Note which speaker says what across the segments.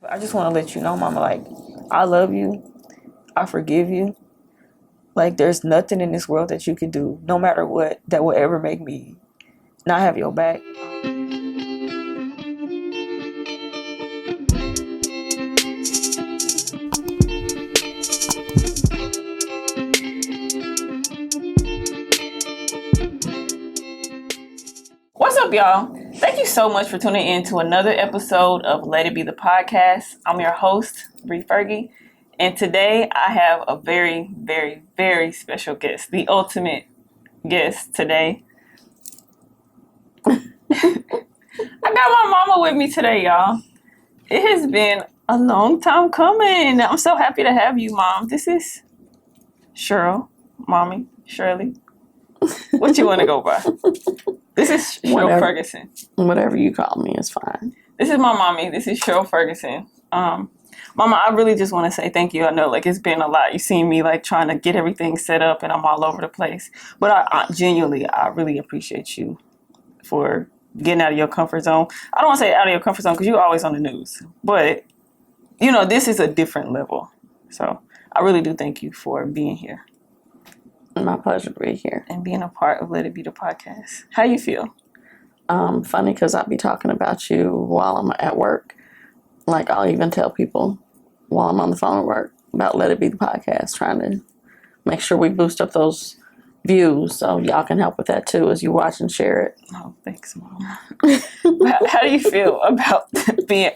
Speaker 1: I just want to let you know, Mama, like, I love you. I forgive you. Like, there's nothing in this world that you can do, no matter what, that will ever make me not have your back. What's up, y'all? Thank you so much for tuning in to another episode of Let It Be the Podcast. I'm your host, Fergie, and today I have a very, very, very special guest, the ultimate guest today. I got my mama with me today, y'all. It has been a long time coming. I'm so happy to have you, Mom. This is Sheryl, Mommy, Shirley. What you want to go by? This is Sheryl Ferguson.
Speaker 2: Whatever you call me is fine.
Speaker 1: This is my mommy. This is Sheryl Ferguson. Mama, I really just want to say thank you. I know, like, it's been a lot. You've seen me, like, trying to get everything set up, and I'm all over the place. But I genuinely, I really appreciate you for getting out of your comfort zone. I don't want to say out of your comfort zone because you're always on the news. But, you know, this is a different level. So I really do thank you for being here.
Speaker 2: My pleasure to be here.
Speaker 1: And being a part of Let It Be the Podcast. How you feel?
Speaker 2: Funny because I'll be talking about you while I'm at work. Like, I'll even tell people while I'm on the phone at work about Let It Be the Podcast, trying to make sure we boost up those views so y'all can help with that too as you watch and share it.
Speaker 1: Oh, thanks, Mom. How do you feel about being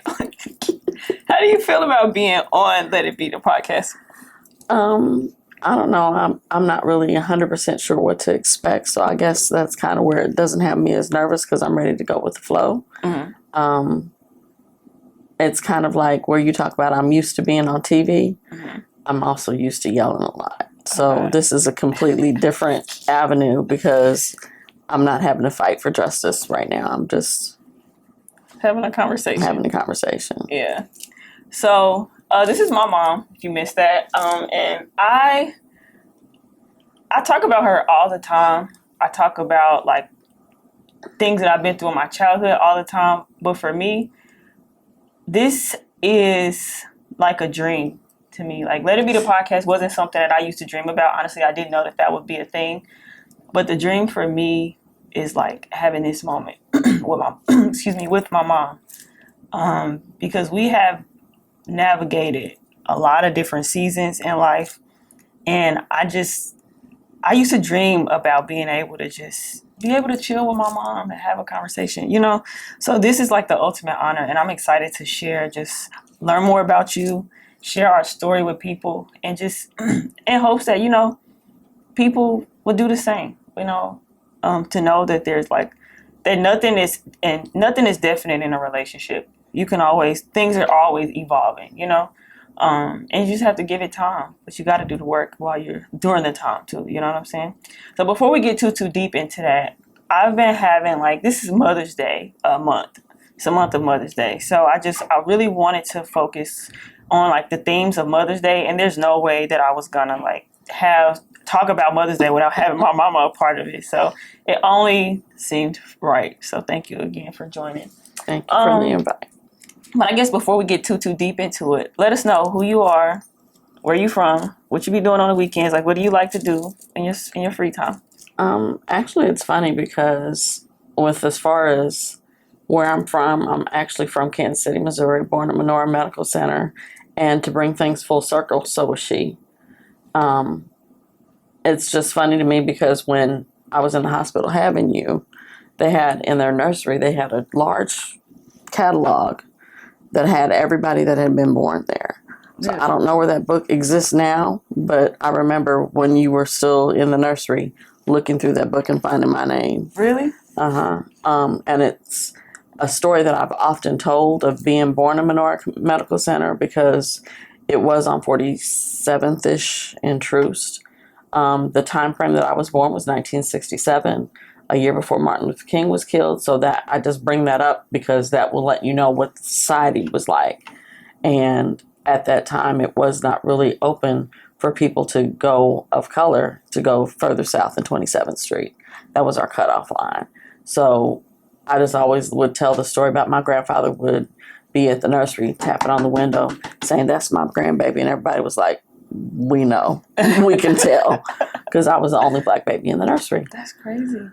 Speaker 1: on Let It Be the Podcast?
Speaker 2: I don't know. I'm not really 100% sure what to expect. So I guess that's kind of where it doesn't have me as nervous because I'm ready to go with the flow. Mm-hmm. It's kind of like where you talk about I'm used to being on TV. Mm-hmm. I'm also used to yelling a lot. So This is a completely different avenue because I'm not having to fight for justice right now. I'm just
Speaker 1: having a conversation.
Speaker 2: Yeah.
Speaker 1: So this is my mom, if you missed that. And I talk about her all the time. I talk about, like, things that I've been through in my childhood all the time. But for me, this is like a dream to me. Like, Let It Be the Podcast wasn't something that I used to dream about. Honestly, I didn't know that would be a thing. But the dream for me is, like, having this moment with my mom. Because we have navigated a lot of different seasons in life, and I used to dream about being able to chill with my mom and have a conversation, you know. So this is like the ultimate honor, and I'm excited to just learn more about you, share our story with people, and just in hopes that, you know, people will do the same, you know, to know that nothing is definite in a relationship. Things are always evolving, you know, and you just have to give it time, but you got to do the work while you're during the time too. You know what I'm saying? So before we get too deep into that, I've been having, like, this is Mother's Day month. It's a month of Mother's Day. So I really wanted to focus on, like, the themes of Mother's Day. And there's no way that I was gonna, like, talk about Mother's Day without having my mama a part of it. So it only seemed right. So thank you again for joining.
Speaker 2: Thank you for the invite.
Speaker 1: But I guess before we get too deep into it, let us know who you are, where you from, what you be doing on the weekends, like, what do you like to do in your free time?
Speaker 2: Actually, it's funny because as far as where I'm from, I'm actually from Kansas City, Missouri, born at Menorah Medical Center, and to bring things full circle, so was she. It's just funny to me because when I was in the hospital having you, they had in their nursery, they had a large catalog that had everybody that had been born there. So I don't know where that book exists now, but I remember when you were still in the nursery looking through that book and finding my name.
Speaker 1: Really?
Speaker 2: Uh-huh. And it's a story that I've often told of being born in Menorah Medical Center because it was on 47th-ish in Troost. The time frame that I was born was 1967. A year before Martin Luther King was killed. So that I just bring that up because that will let you know what society was like. And at that time, it was not really open for people of color to go further south than 27th Street. That was our cutoff line. So I just always would tell the story about my grandfather would be at the nursery tapping on the window saying, "That's my grandbaby." And everybody was like, "We know. We can tell." Because I was the only black baby in the nursery.
Speaker 1: That's crazy.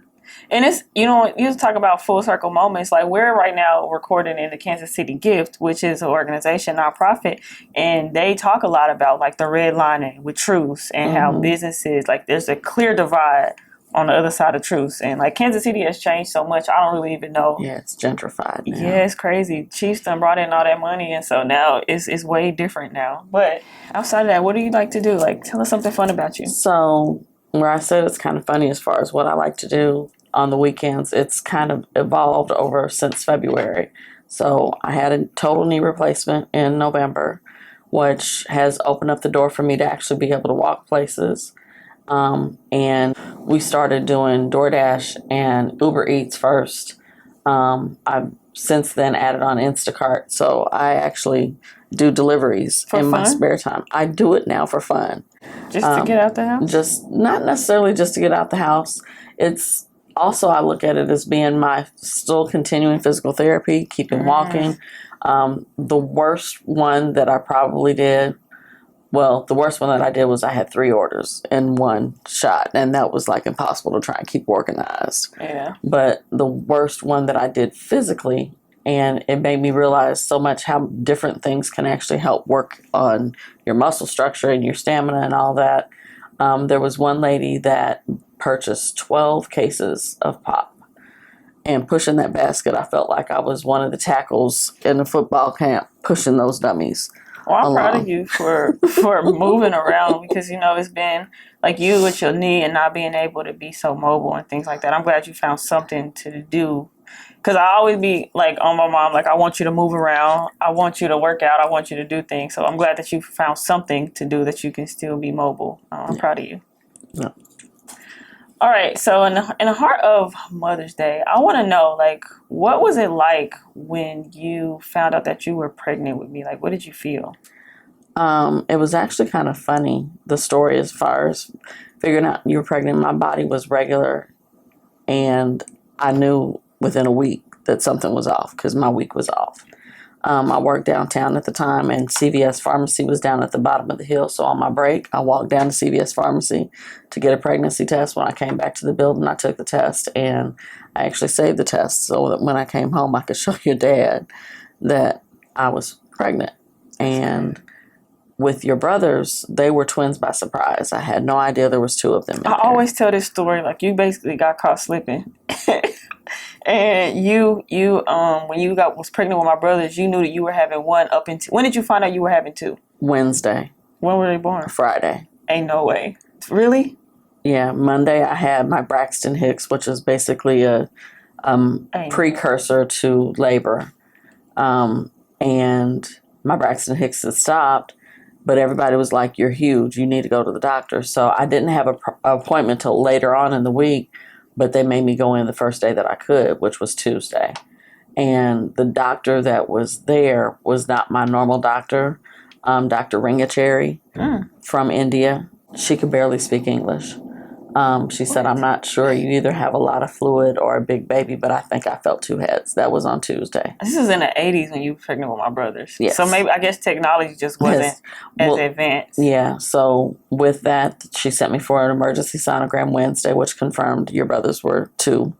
Speaker 1: And it's, you talk about full circle moments. Like, we're right now recording in the Kansas City Gift, which is an organization, nonprofit, and they talk a lot about like the redlining with truths and how businesses, like, there's a clear divide on the other side of truths. And like, Kansas City has changed so much, I don't really even know.
Speaker 2: Yeah, it's gentrified now.
Speaker 1: Yeah, it's crazy. Chiefs done brought in all that money, and so now it's way different now. But outside of that, what do you like to do? Like, tell us something fun about you.
Speaker 2: So where I said it's kind of funny as far as what I like to do on the weekends, it's kind of evolved over since February. So I had a total knee replacement in November, which has opened up the door for me to actually be able to walk places. And we started doing DoorDash and Uber Eats first. I've since then added on Instacart. So I actually do deliveries
Speaker 1: for
Speaker 2: in
Speaker 1: fun?
Speaker 2: my spare time. I do it now for fun.
Speaker 1: Just to get out the house?
Speaker 2: Just not necessarily just to get out the house. It's also, I look at it as being my still continuing physical therapy, keeping walking. The worst one that I probably did, the worst one that I did was I had 3 orders in one shot, and that was like impossible to try and keep organized.
Speaker 1: Yeah.
Speaker 2: But the worst one that I did physically, and it made me realize so much how different things can actually help work on your muscle structure and your stamina and all that. There was one lady that purchased 12 cases of pop, and pushing that basket, I felt like I was one of the tackles in the football camp pushing those dummies.
Speaker 1: Well, I'm proud of you for moving around, because it's been like you with your knee and not being able to be so mobile and things like that. I'm glad you found something to do, because I always be like on my mom, like, I want you to move around, I want you to work out, I want you to do things. So I'm glad that you found something to do that you can still be mobile. I'm proud of you.
Speaker 2: Yeah.
Speaker 1: All right, so in the heart of Mother's Day, I want to know, like, what was it like when you found out that you were pregnant with me? Like, what did you feel?
Speaker 2: It was actually kind of funny, the story, as far as figuring out you were pregnant. My body was regular, and I knew within a week that something was off because my week was off. I worked downtown at the time, and CVS Pharmacy was down at the bottom of the hill. So on my break, I walked down to CVS Pharmacy to get a pregnancy test. When I came back to the building, I took the test, and I actually saved the test so that when I came home, I could show your dad that I was pregnant. And with your brothers, they were twins by surprise. I had no idea there was 2 of them in there.
Speaker 1: Always tell this story, like, you basically got caught slipping. And you when you was pregnant with my brothers, you knew that you were having 1 up until, when did you find out you were having 2?
Speaker 2: Wednesday.
Speaker 1: When were they born?
Speaker 2: Friday.
Speaker 1: Ain't no way. Really?
Speaker 2: Yeah, Monday I had my Braxton Hicks, which is basically a precursor to labor. And my Braxton Hicks had stopped, but everybody was like, "You're huge, you need to go to the doctor." So I didn't have an appointment till later on in the week, but they made me go in the first day that I could, which was Tuesday. And the doctor that was there was not my normal doctor, Dr. Ringacheri from India. She could barely speak English. She said, "I'm not sure. You either have a lot of fluid or a big baby, but I think I felt 2 heads." That was on Tuesday.
Speaker 1: This is in the 80s when you were pregnant with my brothers.
Speaker 2: Yes.
Speaker 1: So maybe, I guess technology just wasn't as advanced.
Speaker 2: Yeah. So with that, she sent me for an emergency sonogram Wednesday, which confirmed your brothers were 2.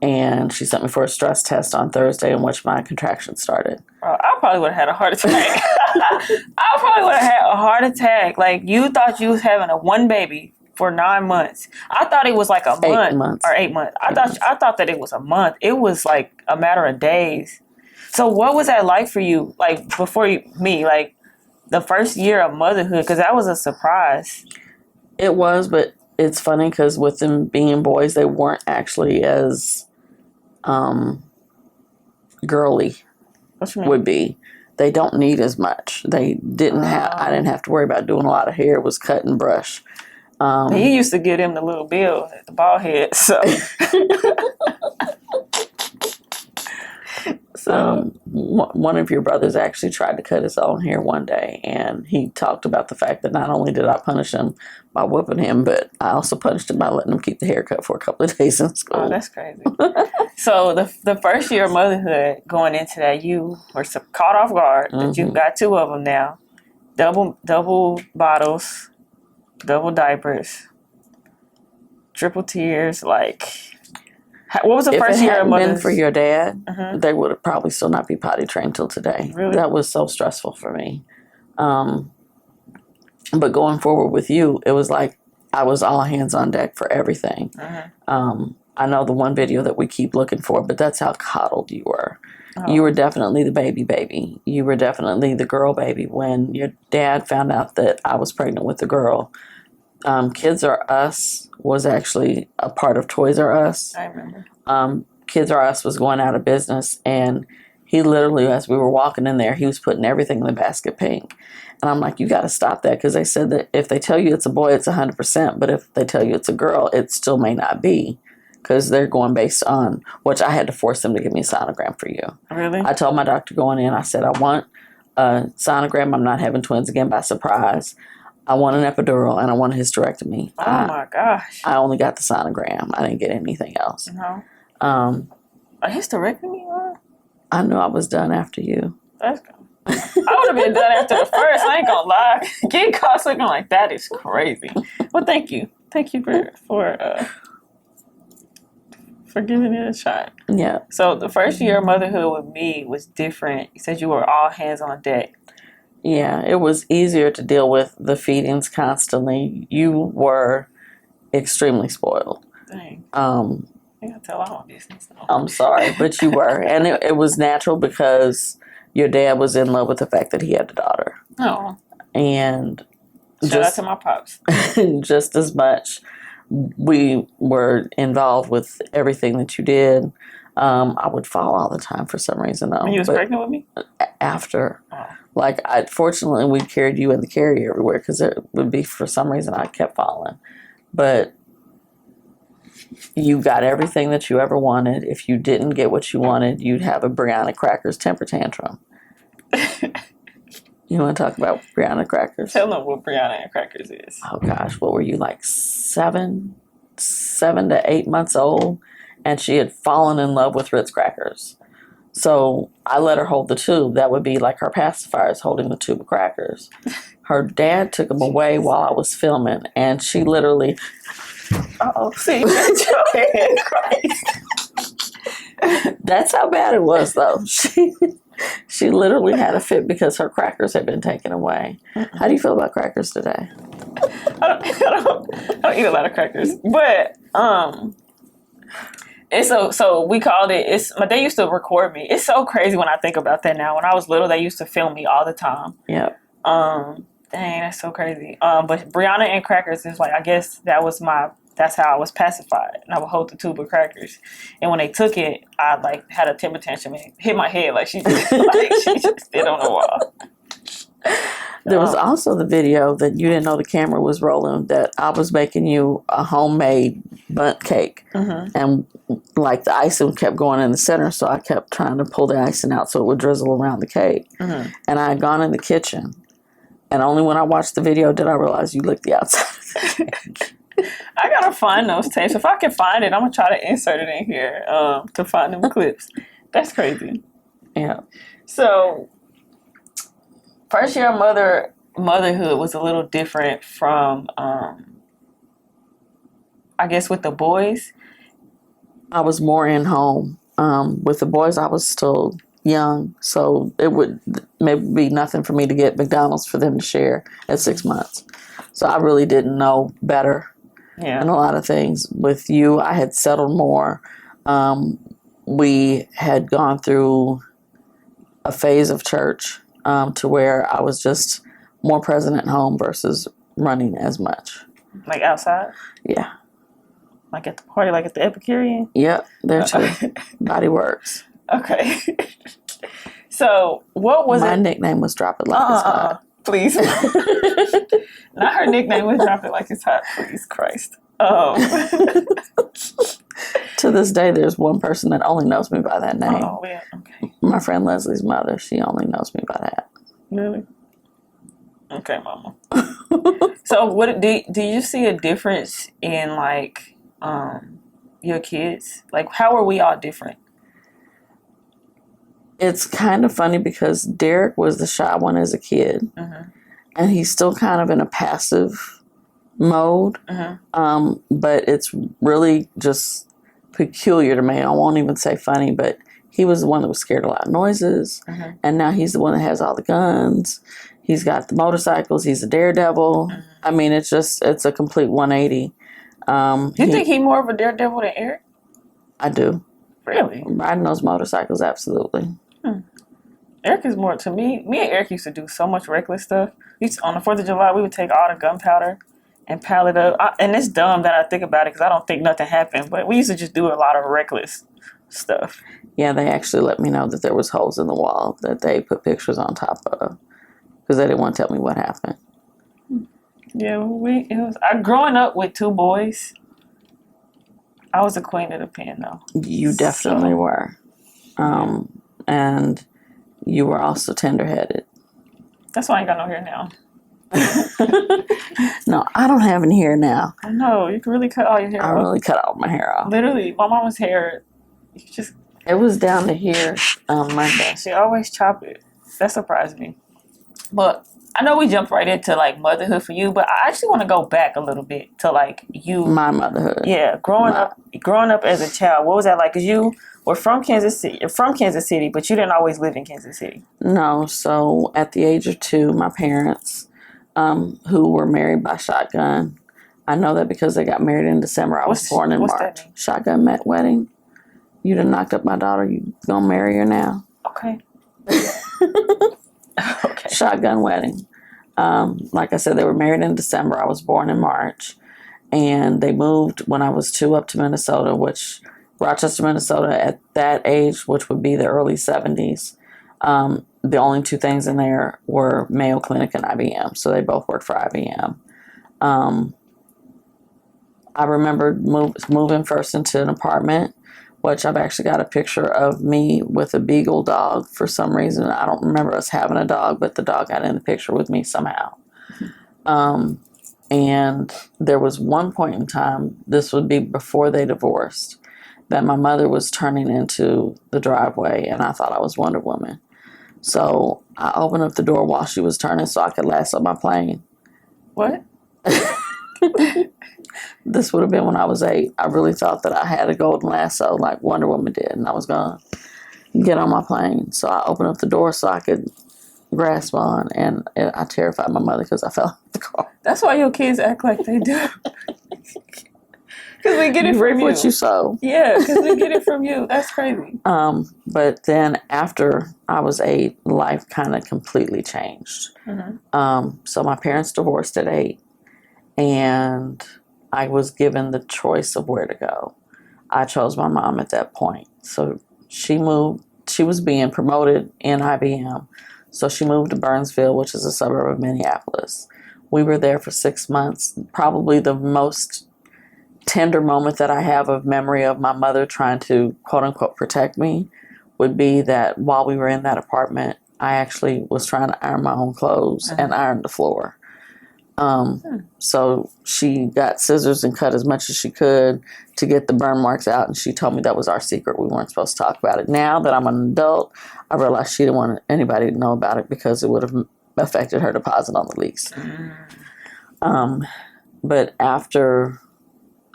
Speaker 2: And she sent me for a stress test on Thursday, in which my contractions started.
Speaker 1: I probably would have had a heart attack. I probably would have had a heart attack. Like, you thought you was having a 1 baby for 9 months. I thought it was like a month.
Speaker 2: 8 months.
Speaker 1: Or 8 months. I thought that it was a month. It was like a matter of days. So what was that like for you? Like, before me, like the first year of motherhood, because that was a surprise.
Speaker 2: It was, but it's funny because with them being boys, they weren't actually as girly would be. They don't need as much. They didn't have. I didn't have to worry about doing a lot of hair. It was cut and brush.
Speaker 1: He used to give him the little bill at the bald head. So
Speaker 2: One of your brothers actually tried to cut his own hair one day, and he talked about the fact that not only did I punish him by whooping him, but I also punished him by letting him keep the haircut for a couple of days in school.
Speaker 1: Oh, that's crazy. So the first year of motherhood, going into that, you were caught off guard that you got 2 of them now, double bottles, double diapers, triple tears, like. What was the first year of motherhood? If it hadn't been
Speaker 2: for your dad, they would have probably still not be potty trained till today.
Speaker 1: Really?
Speaker 2: That was so stressful for me. But going forward with you, it was like I was all hands on deck for everything. I know the one video that we keep looking for, but that's how coddled you were. Oh. You were definitely the baby. You were definitely the girl baby. When your dad found out that I was pregnant with the girl, Kids R Us was actually a part of Toys R Us.
Speaker 1: I remember.
Speaker 2: Kids R Us was going out of business, and he literally, as we were walking in there, he was putting everything in the basket pink. And I'm like, you got to stop that, because they said that if they tell you it's a boy, it's 100%, but if they tell you it's a girl, it still may not be, because they're going based on, which I had to force them to give me a sonogram for you.
Speaker 1: Really?
Speaker 2: I told my doctor going in, I said, I want a sonogram. I'm not having twins again by surprise. I want an epidural, and I want a hysterectomy.
Speaker 1: Oh, my gosh.
Speaker 2: I only got the sonogram. I didn't get anything else.
Speaker 1: No. A hysterectomy?
Speaker 2: I knew I was done after you.
Speaker 1: That's good. I would have been done after the first. I ain't gonna lie. Getting caught looking like that is crazy. Well, thank you. Thank you for giving it a shot.
Speaker 2: Yeah.
Speaker 1: So the first year of motherhood with me was different. You said you were all hands on deck.
Speaker 2: Yeah, it was easier to deal with the feedings constantly. You were extremely spoiled.
Speaker 1: Dang. I gotta tell all my business. No.
Speaker 2: I'm sorry, but you were. And it was natural because your dad was in love with the fact that he had a daughter.
Speaker 1: Oh.
Speaker 2: And
Speaker 1: shout out to my pops.
Speaker 2: Just as much, we were involved with everything that you did. I would fall all the time for some reason, though.
Speaker 1: When you was pregnant with me?
Speaker 2: After. Oh. Like, fortunately, we carried you in the carrier everywhere, because it would be, for some reason, I kept falling. But you got everything that you ever wanted. If you didn't get what you wanted, you'd have a Brianna Crackers temper tantrum. You want to talk about Brianna Crackers?
Speaker 1: Tell them what Brianna Crackers is.
Speaker 2: Oh, gosh. What were you, like 7 to 8 months old? And she had fallen in love with Ritz crackers. So I let her hold the tube. That would be like her pacifiers holding the tube of crackers. Her dad took them away while I was filming, and she literally...
Speaker 1: Uh-oh, see, your head, Christ.
Speaker 2: That's how bad it was, though. She literally had a fit because her crackers had been taken away. Mm-mm. How do you feel about crackers today?
Speaker 1: I don't eat a lot of crackers, but and so we called it. My dad used to record me. It's so crazy when I think about that now. When I was little, they used to film me all the time.
Speaker 2: Yep.
Speaker 1: Dang, that's so crazy. But Brianna and Crackers is like, I guess that's how I was pacified. And I would hold the tube of crackers. And when they took it, I like had a temper tantrum and hit my head like she just did on the wall.
Speaker 2: There was also the video that you didn't know the camera was rolling, that I was making you a homemade bundt cake. Mm-hmm. And like the icing kept going in the center, so I kept trying to pull the icing out so it would drizzle around the cake. Mm-hmm. And I had gone in the kitchen, and only when I watched the video did I realize you licked the outside of the cake.
Speaker 1: I gotta find those tapes. If I can find it, I'm gonna try to insert it in here to find them clips. That's crazy.
Speaker 2: Yeah.
Speaker 1: So, first year of motherhood was a little different from, I guess, with the boys.
Speaker 2: I was more in home. With the boys, I was still young, so it would maybe be nothing for me to get McDonald's for them to share at 6 months. So I really didn't know better. Yeah. And a lot of things. With you, I had settled more. We had gone through a phase of church to where I was just more present at home versus running as much. Like
Speaker 1: outside?
Speaker 2: Yeah.
Speaker 1: Like at the party, like at the Epicurean?
Speaker 2: Yep, there too. Body Works.
Speaker 1: Okay. So, what was
Speaker 2: My nickname was Drop It Like It's Hot.
Speaker 1: Please. Not her nickname was Drop It Like It's Hot. Please, Christ.
Speaker 2: To this day, there's one person that only knows me by that name.
Speaker 1: Oh, yeah. Okay.
Speaker 2: My friend Leslie's mother, she only knows me by that.
Speaker 1: Really? Okay, Mama. So, what do you see a difference in like your kids? Like, how are we all different?
Speaker 2: It's kind of funny because Derek was the shy one as a kid, and he's still kind of in a passive mode. But it's really just peculiar to me. I won't even say funny, but he was the one that was scared of loud noises, and now he's the one that has all the guns. He's got the motorcycles. He's a daredevil. I mean, it's a complete 180.
Speaker 1: You think he's more of a daredevil than Eric?
Speaker 2: I do.
Speaker 1: Really?
Speaker 2: Riding those motorcycles, absolutely.
Speaker 1: Eric is more, to me and Eric used to do so much reckless stuff. On the 4th of July, we would take all the gunpowder and pile it up. And it's dumb that I think about it because I don't think nothing happened. But we used to just do a lot of reckless stuff. Yeah,
Speaker 2: they actually let me know that there was holes in the wall that they put pictures on top of because they didn't want to tell me what happened.
Speaker 1: Yeah, growing up with 2 boys, I was the queen of the pen, though.
Speaker 2: You definitely were. And you were also tender-headed.
Speaker 1: That's why I ain't got no hair now.
Speaker 2: No, I don't have any hair now.
Speaker 1: I know. You can really cut all your hair off.
Speaker 2: I really cut all my hair off.
Speaker 1: Literally, my mama's hair,
Speaker 2: it was down to here on Monday.
Speaker 1: She always chop it. That surprised me. But I know we jumped right into like motherhood for you, but I actually want to go back a little bit to like you.
Speaker 2: My motherhood.
Speaker 1: Yeah, growing up as a child. What was that like? Because you were from Kansas City. You're from Kansas City, but you didn't always live in Kansas City.
Speaker 2: No. So at the age of 2, my parents, who were married by shotgun, I know that because they got married in December. I was born in March. Shotgun wedding. You done knocked up my daughter. You gonna marry her now?
Speaker 1: Okay. Okay.
Speaker 2: Shotgun wedding. Like I said, they were married in December. I was born in March. And they moved when I was 2 up to Minnesota, Rochester, Minnesota, at that age, which would be the early 70s. The only 2 things in there were Mayo Clinic and IBM. So they both worked for IBM. I remember moving first into an apartment, which I've actually got a picture of me with a beagle dog for some reason. I don't remember us having a dog, but the dog got in the picture with me somehow. And there was one point in time, this would be before they divorced, that my mother was turning into the driveway, and I thought I was Wonder Woman. So I opened up the door while she was turning so I could lasso my plane.
Speaker 1: What?
Speaker 2: This would have been when I was 8. I really thought that I had a golden lasso like Wonder Woman did, and I was going to get on my plane. So I opened up the door so I could grasp on, and I terrified my mother because I fell out of the car.
Speaker 1: That's why your kids act like they do. Because we get it from you.
Speaker 2: What you sow.
Speaker 1: Yeah, because we get it from you. That's crazy.
Speaker 2: But then after I was 8, life kind of completely changed. So my parents divorced at 8, and I was given the choice of where to go. I chose my mom at that point. So she moved. She was being promoted in IBM. So she moved to Burnsville, which is a suburb of Minneapolis. We were there for 6 months. Probably the most tender moment that I have of memory of my mother trying to, quote unquote, protect me would be that while we were in that apartment, I actually was trying to iron my own clothes and iron the floor. So she got scissors and cut as much as she could to get the burn marks out, and she told me that was our secret. We weren't supposed to talk about it. Now that I'm an adult, I realized she didn't want anybody to know about it because it would have affected her deposit on the lease. But after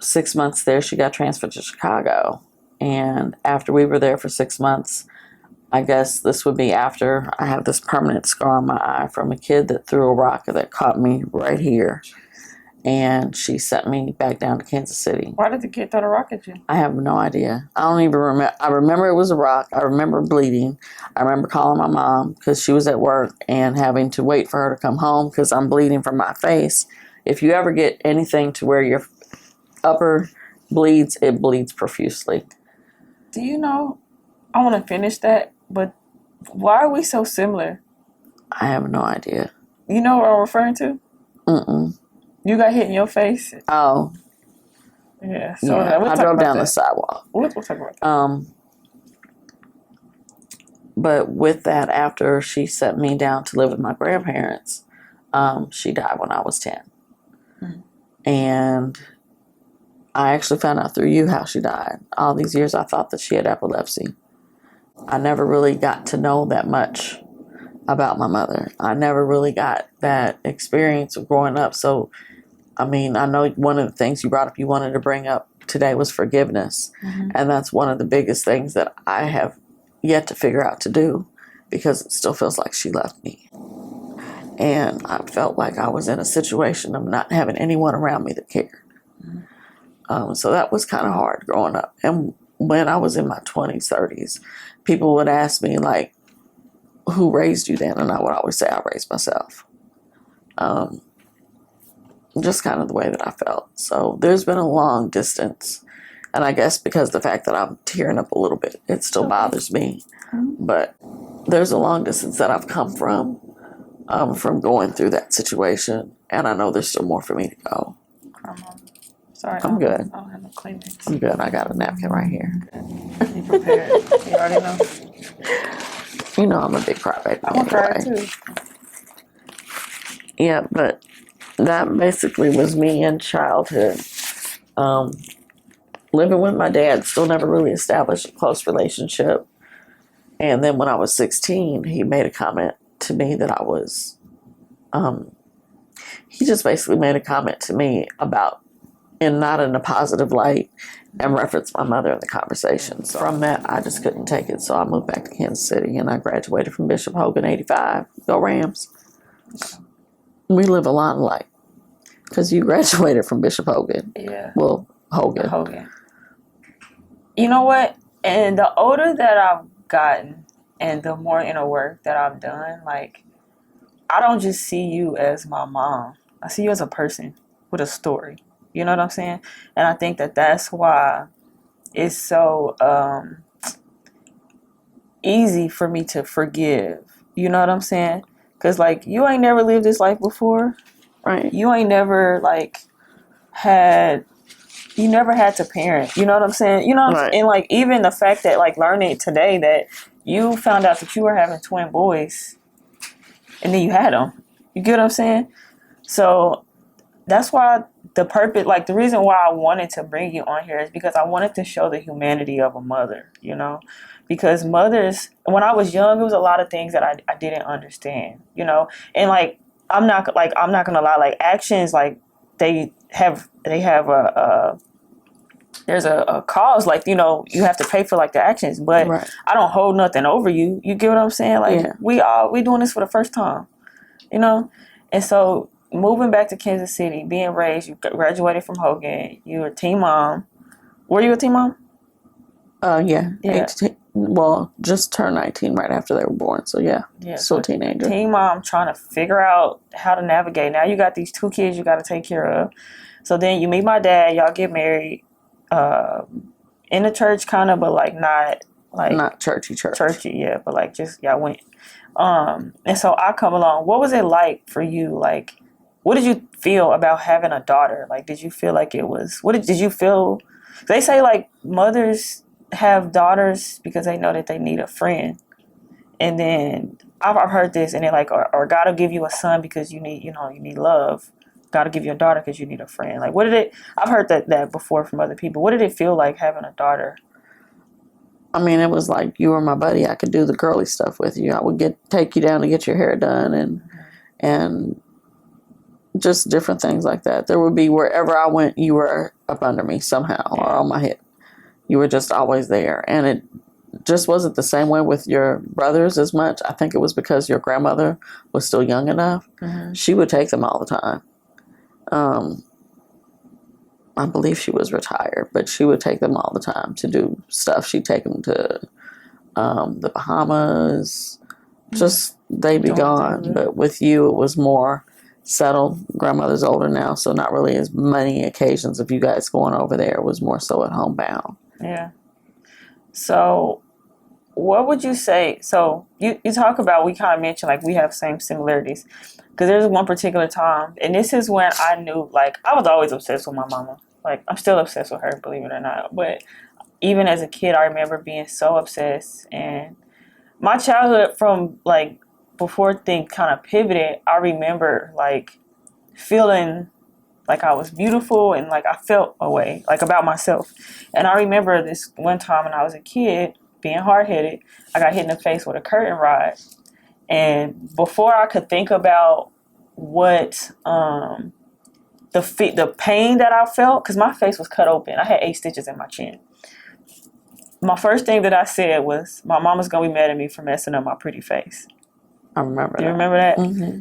Speaker 2: 6 months there, she got transferred to Chicago, and after we were there for 6 months, I guess this would be after I have this permanent scar on my eye from a kid that threw a rock that caught me right here. And she sent me back down to Kansas City.
Speaker 1: Why did the kid throw the rock at you?
Speaker 2: I have no idea. I don't even remember. I remember it was a rock. I remember bleeding. I remember calling my mom because she was at work and having to wait for her to come home because I'm bleeding from my face. If you ever get anything to where your upper bleeds, it bleeds profusely.
Speaker 1: Do you know, I want to finish that, but why are we so similar?
Speaker 2: I have no idea.
Speaker 1: You know what I'm referring to? You got hit in your face?
Speaker 2: Oh.
Speaker 1: Yeah. So
Speaker 2: yeah, I drove down the sidewalk.
Speaker 1: We'll talk about that.
Speaker 2: But with that, after she sent me down to live with my grandparents, she died when I was 10. Mm-hmm. And I actually found out through you how she died. All these years I thought that she had epilepsy. I never really got to know that much about my mother. I never really got that experience of growing up. So, I mean, I know one of the things you brought up, you wanted to bring up today was forgiveness. Mm-hmm. And that's one of the biggest things that I have yet to figure out to do, because it still feels like she left me. And I felt like I was in a situation of not having anyone around me that cared. Mm-hmm. So that was kind of hard growing up. And when I was in my 20s, 30s, people would ask me, like, who raised you then? And I would always say I raised myself. Just kind of the way that I felt. So there's been a long distance. And I guess because the fact that I'm tearing up a little bit, it still bothers me. But there's a long distance that I've come from going through that situation. And I know there's still more for me to go.
Speaker 1: Sorry,
Speaker 2: I'm good.
Speaker 1: I don't have no Kleenex.
Speaker 2: I'm good. I got a napkin right here.
Speaker 1: Okay. You prepared. You already know.
Speaker 2: You know I'm a big crybaby.
Speaker 1: I'm a cry too.
Speaker 2: Yeah, but that basically was me in childhood. Living with my dad, still never really established a close relationship. And then when I was 16, he made a comment to me that I was, he just basically made a comment to me about, and not in a positive light, and referenced my mother in the conversation. So from that, I just couldn't take it. So I moved back to Kansas City, and I graduated from Bishop Hogan 85. Go Rams. We live a lot alike. Because you graduated from Bishop Hogan.
Speaker 1: Yeah.
Speaker 2: Well, Hogan.
Speaker 1: You know what? And the older that I've gotten and the more inner work that I've done, like, I don't just see you as my mom. I see you as a person with a story. You know what I'm saying? And I think that that's why it's so easy for me to forgive. You know what I'm saying? Because, like, you ain't never lived this life before.
Speaker 2: Right.
Speaker 1: You ain't never, like, you never had to parent. You know what I'm saying? You know, right. And, like, even the fact that, like, learning today that you found out that you were having twin boys and then you had them. You get what I'm saying? So that's why the purpose, like, the reason why I wanted to bring you on here is because I wanted to show the humanity of a mother, you know? Because mothers, when I was young, it was a lot of things that I didn't understand, you know? And, like, I'm not gonna lie, like, actions, like, there's a cause, like, you know, you have to pay for, like, the actions, but right. I don't hold nothing over you. You get what I'm saying? Like, yeah. we doing this for the first time, you know? And so moving back to Kansas City, being raised, you graduated from Hogan, you were a teen mom. Were you a teen mom?
Speaker 2: Yeah. 18, well, just turned 19 right after they were born. So yeah, still a teenager.
Speaker 1: Teen mom trying to figure out how to navigate. Now you got these 2 kids you got to take care of. So then you meet my dad, y'all get married, in the church kind of, but like not
Speaker 2: churchy.
Speaker 1: Churchy, yeah, but like just y'all went. And so I come along. What was it like for you? Like, what did you feel about having a daughter? Like, did you feel like it was? Did you feel? They say, like, mothers have daughters because they know that they need a friend, and then I've heard this, and they're like, or God will give you a son because you need love. God will give you a daughter because you need a friend. Like, I've heard that before from other people. What did it feel like having a daughter?
Speaker 2: I mean, it was like you were my buddy. I could do the girly stuff with you. I would take you down to get your hair done and just different things like that. There would be, wherever I went, you were up under me somehow or on my hip. You were just always there. And it just wasn't the same way with your brothers as much. I think it was because your grandmother was still young enough. Mm-hmm. She would take them all the time. I believe she was retired, but she would take them all the time to do stuff. She'd take them to the Bahamas. Just, they'd be gone. But with you, it was more settled. Grandmother's older now, so not really as many occasions of you guys going over there. It was more so at homebound.
Speaker 1: Yeah. So what would you say? So you talk about, we kind of mentioned, like, we have same similarities. Because there's one particular time, and this is when I knew, like, I was always obsessed with my mama. Like, I'm still obsessed with her, believe it or not. But even as a kid, I remember being so obsessed. And my childhood from like before things kind of pivoted, I remember like feeling like I was beautiful and like I felt a way like about myself. And I remember this one time when I was a kid being hard headed, I got hit in the face with a curtain rod. And before I could think about what the pain that I felt, because my face was cut open, I had 8 stitches in my chin. My first thing that I said was, "My mama's gonna be mad at me for messing up my pretty face."
Speaker 2: I remember
Speaker 1: Do you
Speaker 2: that.
Speaker 1: remember that?
Speaker 2: Mm-hmm.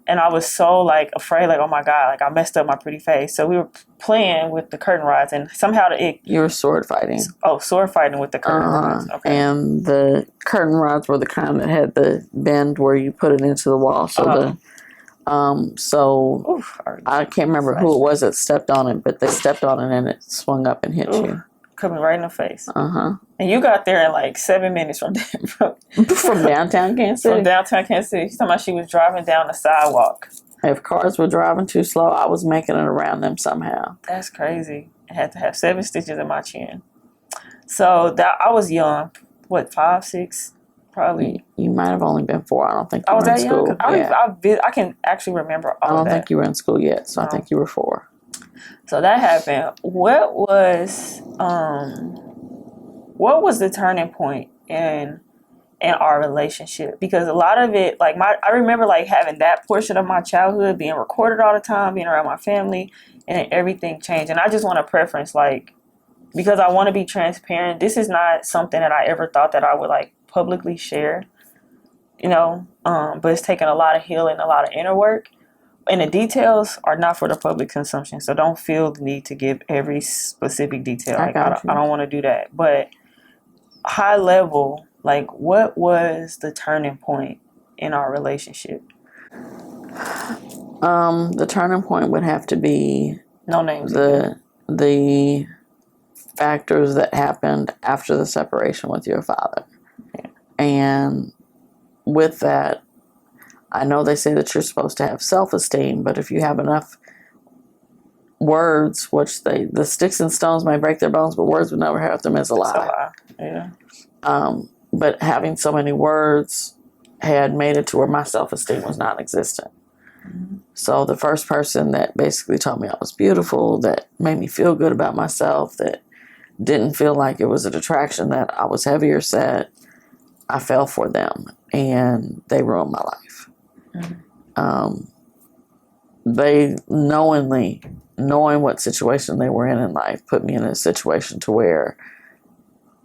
Speaker 1: And I was so like afraid, like, oh my God, like I messed up my pretty face. So we were playing with the curtain rods, and somehow
Speaker 2: You were sword fighting.
Speaker 1: sword fighting with the curtain rods. Okay.
Speaker 2: And the curtain rods were the kind that had the bend where you put it into the wall. So
Speaker 1: Oof,
Speaker 2: I can't remember who it was that stepped on it, but they stepped on it and it swung up and hit you.
Speaker 1: Coming right in the face.
Speaker 2: Uh-huh.
Speaker 1: And you got there in like 7 minutes from
Speaker 2: downtown Kansas City?
Speaker 1: From downtown Kansas City. She's talking about she was driving down the sidewalk.
Speaker 2: If cars were driving too slow, I was making it around them somehow.
Speaker 1: That's crazy. I had to have 7 stitches in my chin. So that I was young. What, 5, 6? Probably.
Speaker 2: You might have only been 4. I don't think you
Speaker 1: I was
Speaker 2: were in
Speaker 1: that
Speaker 2: school.
Speaker 1: young? I can actually remember all
Speaker 2: I don't
Speaker 1: that.
Speaker 2: think you were in school yet, so I think you were 4.
Speaker 1: So that happened. What was the turning point in our relationship? Because a lot of it, like I remember like having that portion of my childhood being recorded all the time, being around my family, and then everything changed. And I just want to preference, like, because I want to be transparent, this is not something that I ever thought that I would like publicly share, but it's taken a lot of healing, a lot of inner work. And the details are not for the public consumption, so don't feel the need to give every specific detail. I don't want to do that. But high level, like, what was the turning point in our relationship?
Speaker 2: The turning point would have to be
Speaker 1: no names.
Speaker 2: The factors that happened after the separation with your father, and with that. I know they say that you're supposed to have self-esteem, but if you have enough words, which the sticks and stones may break their bones, but words would never hurt them, is a lie.
Speaker 1: Yeah.
Speaker 2: But having so many words had made it to where my self-esteem was non-existent. Mm-hmm. So the first person that basically told me I was beautiful, that made me feel good about myself, that didn't feel like it was a detraction, that I was heavier set, I fell for them, and they ruined my life. They knowing what situation they were in life, put me in a situation to where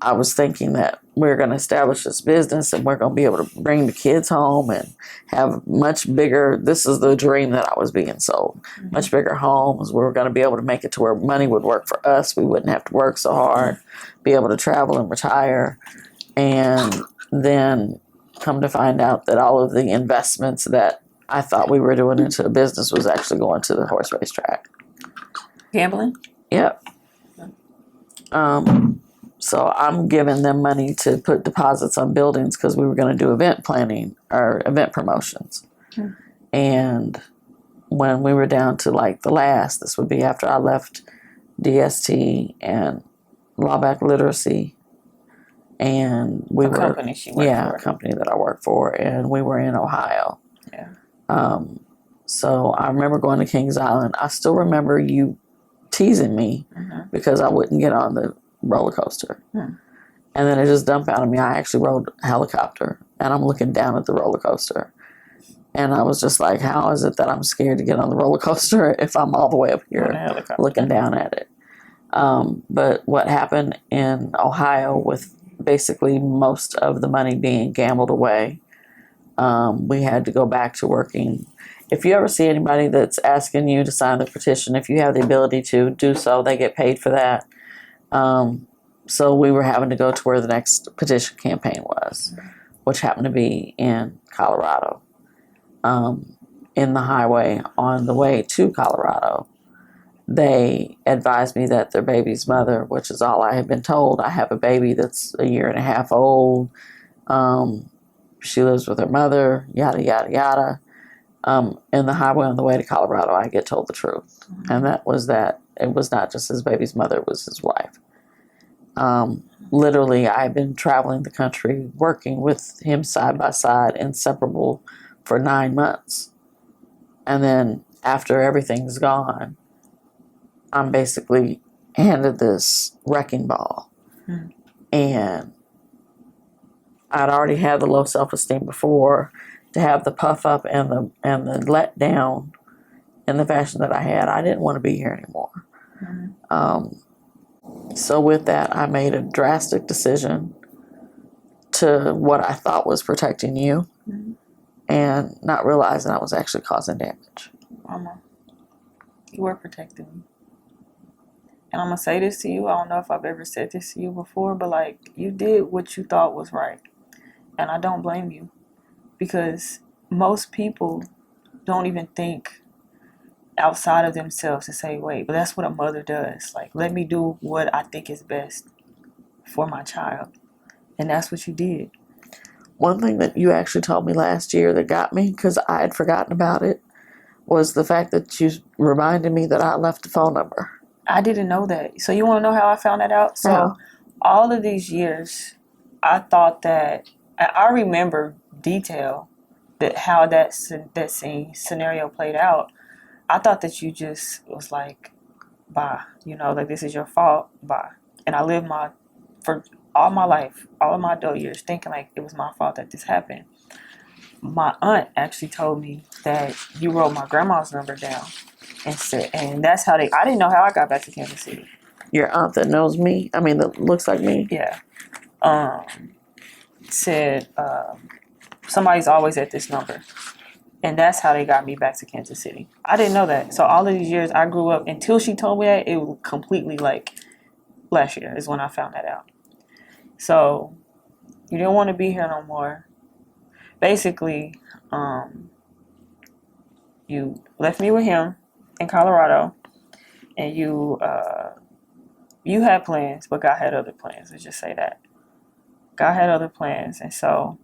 Speaker 2: I was thinking that we're going to establish this business and we're going to be able to bring the kids home and have much bigger, this is the dream that I was being sold, much bigger homes. We were going to be able to make it to where money would work for us. We wouldn't have to work so hard, be able to travel and retire. And then come to find out that all of the investments that I thought we were doing into a business was actually going to the horse racetrack.
Speaker 1: Gambling?
Speaker 2: Yep. So I'm giving them money to put deposits on buildings because we were going to do event planning or event promotions. And when we were down to like the last, this would be after I left DST and Lawback Literacy. And we were
Speaker 1: a
Speaker 2: company that I worked for, and we were in Ohio.
Speaker 1: Yeah.
Speaker 2: So I remember going to Kings Island. I still remember you teasing me because I wouldn't get on the roller coaster. And then it just dumped out of me. I actually rode a helicopter, and I'm looking down at the roller coaster. And I was just like, how is it that I'm scared to get on the roller coaster if I'm all the way up here looking down at it? But what happened in Ohio with basically most of the money being gambled away, we had to go back to working. If you ever see anybody that's asking you to sign the petition, if you have the ability to do so, they get paid for that. So we were having to go to where the next petition campaign was, which happened to be in Colorado. In the highway on the way to Colorado, they advised me that their baby's mother, which is all I had been told, I have a baby that's 1.5 years old. She lives with her mother, yada, yada, yada. In the highway on the way to Colorado, I get told the truth. And that was that it was not just his baby's mother, it was his wife. literally, I've been traveling the country working with him side by side, inseparable, for 9 months. And then after everything's gone, I'm basically handed this wrecking ball.
Speaker 1: Mm-hmm.
Speaker 2: And I'd already had the low self-esteem before. To have the puff up and the let down in the fashion that I had, I didn't want to be here anymore. So with that, I made a drastic decision to what I thought was protecting you, and not realizing I was actually causing damage.
Speaker 1: Mama, you were protecting me. And I'm going to say this to you. I don't know if I've ever said this to you before, but like, you did what you thought was right. And I don't blame you, because most people don't even think outside of themselves to say, wait, but that's what a mother does. Like, let me do what I think is best for my child. And that's what you did.
Speaker 2: One thing that you actually told me last year that got me, because I had forgotten about it, was the fact that you reminded me that I left a phone number.
Speaker 1: I didn't know that. So you want to know how I found that out? So all of these years, I thought that, I remember detail that how that scene scenario played out. I thought that you just was like, bye, like, this is your fault, bye. And I lived for all my life, all of my adult years, thinking like it was my fault that this happened. My aunt actually told me that you wrote my grandma's number down and said, and that's how I didn't know how I got back to Kansas City.
Speaker 2: Your aunt that knows me, that looks like me?
Speaker 1: Yeah. Said, somebody's always at this number. And that's how they got me back to Kansas City. I didn't know that. So all of these years I grew up, until she told me that, it was completely like last year is when I found that out. So you didn't want to be here no more. Basically, you left me with him in Colorado, and you had plans, but God had other plans. Let's just say that. God had other plans. And so,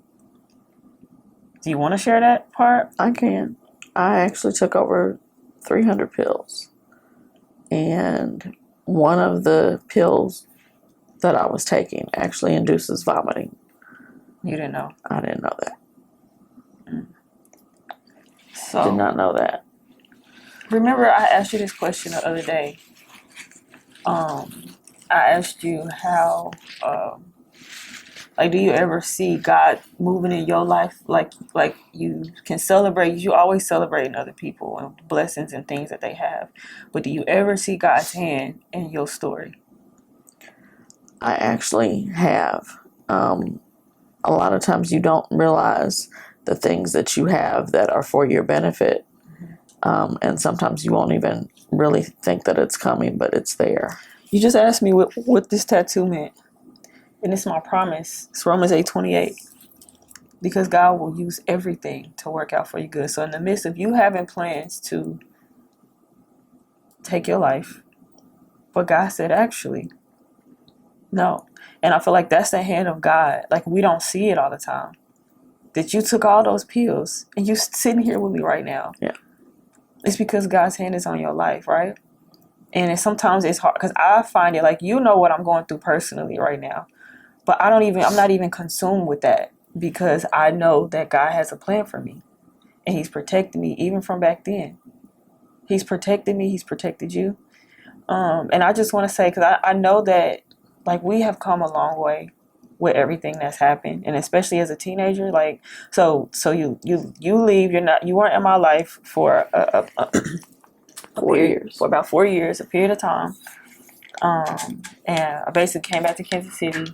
Speaker 1: do you want to share that part?
Speaker 2: I can. I actually took over 300 pills. And one of the pills that I was taking actually induces vomiting.
Speaker 1: You didn't know?
Speaker 2: I didn't know that.
Speaker 1: So,
Speaker 2: did not know that.
Speaker 1: Remember, I asked you this question the other day. I asked you how, do you ever see God moving in your life? Like you can celebrate, you always celebrating other people and blessings and things that they have. But do you ever see God's hand in your story?
Speaker 2: I actually have. A lot of times you don't realize the things that you have that are for your benefit. And sometimes you won't even really think that it's coming, but it's there.
Speaker 1: You just asked me what this tattoo meant. And it's my promise. It's Romans 8:28. Because God will use everything to work out for your good. So in the midst of you having plans to take your life, but God said, actually, no. And I feel like that's the hand of God. Like, we don't see it all the time. That you took all those pills and you're sitting here with me right now.
Speaker 2: Yeah.
Speaker 1: It's because God's hand is on your life, right? And sometimes it's hard, because I find it like, what I'm going through personally right now. But I'm not even consumed with that, because I know that God has a plan for me, and He's protected me even from back then. He's protected me. He's protected you. And I just want to say, because I know that, like, we have come a long way with everything that's happened, and especially as a teenager. Like, so you leave. You weren't in my life for a
Speaker 2: 4 years.
Speaker 1: For about 4 years, a period of time. And I basically came back to Kansas City,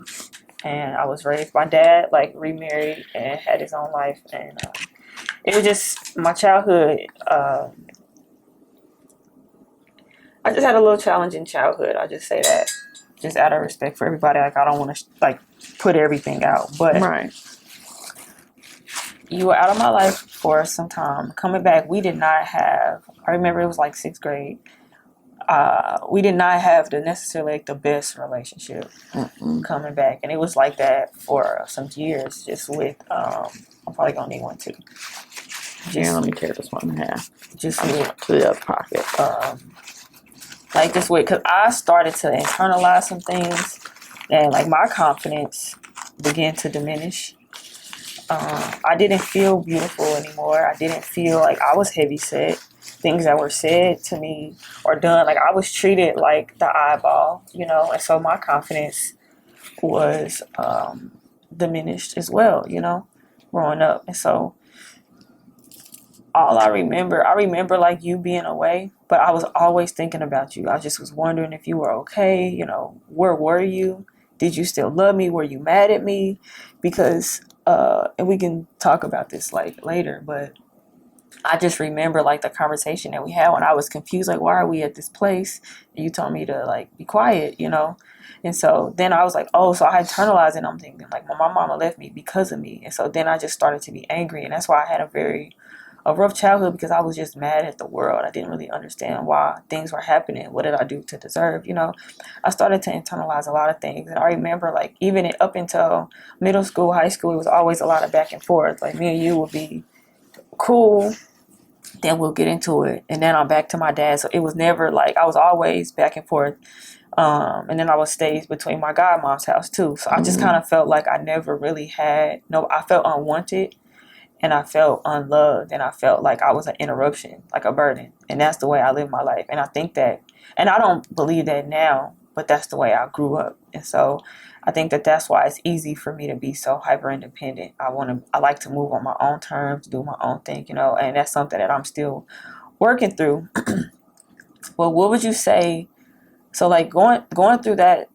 Speaker 1: and I was raised. My dad, like, remarried and had his own life, and it was just my childhood. I just had a little challenging childhood. I just say that, just out of respect for everybody. Like, I don't want to put everything out, but
Speaker 2: right.
Speaker 1: You were out of my life for some time. Coming back, we did not have. I remember it was like 6th grade. We did not have necessarily the best relationship. Coming back, and it was like that for some years. Just with, I'm probably gonna need one too.
Speaker 2: Let me tear this one in half.
Speaker 1: Just
Speaker 2: to the other pocket.
Speaker 1: Just wait, because I started to internalize some things and like my confidence began to diminish. I didn't feel beautiful anymore. I didn't feel like I was heavy set. Things that were said to me or done, like I was treated like the eyeball, and so my confidence was diminished as well, growing up. And so all I remember like you being away, but I was always thinking about you. I just was wondering if you were okay, where were you? Did you still love me? Were you mad at me? Because, and we can talk about this like later, but I just remember like the conversation that we had when I was confused, like, why are we at this place? And you told me to like be quiet, And so then I was like, oh, so I internalized it. And I'm thinking like, well, my mama left me because of me. And so then I just started to be angry. And that's why I had a rough childhood, because I was just mad at the world. I didn't really understand why things were happening. What did I do to deserve, I started to internalize a lot of things. And I remember like even up until middle school, high school, it was always a lot of back and forth. Like me and you would be cool, then we'll get into it, and then I'm back to my dad. So it was never like, I was always back and forth, and then I would stay between my godmom's house too. So I just kind of felt like I never really I felt unwanted, and I felt unloved, and I felt like I was an interruption, like a burden. And that's the way I lived my life. And I think that, and I don't believe that now, but that's the way I grew up. And so I think that that's why it's easy for me to be so hyper independent. I like to move on my own terms, do my own thing, and that's something that I'm still working through. Well, what would you say? So like going through that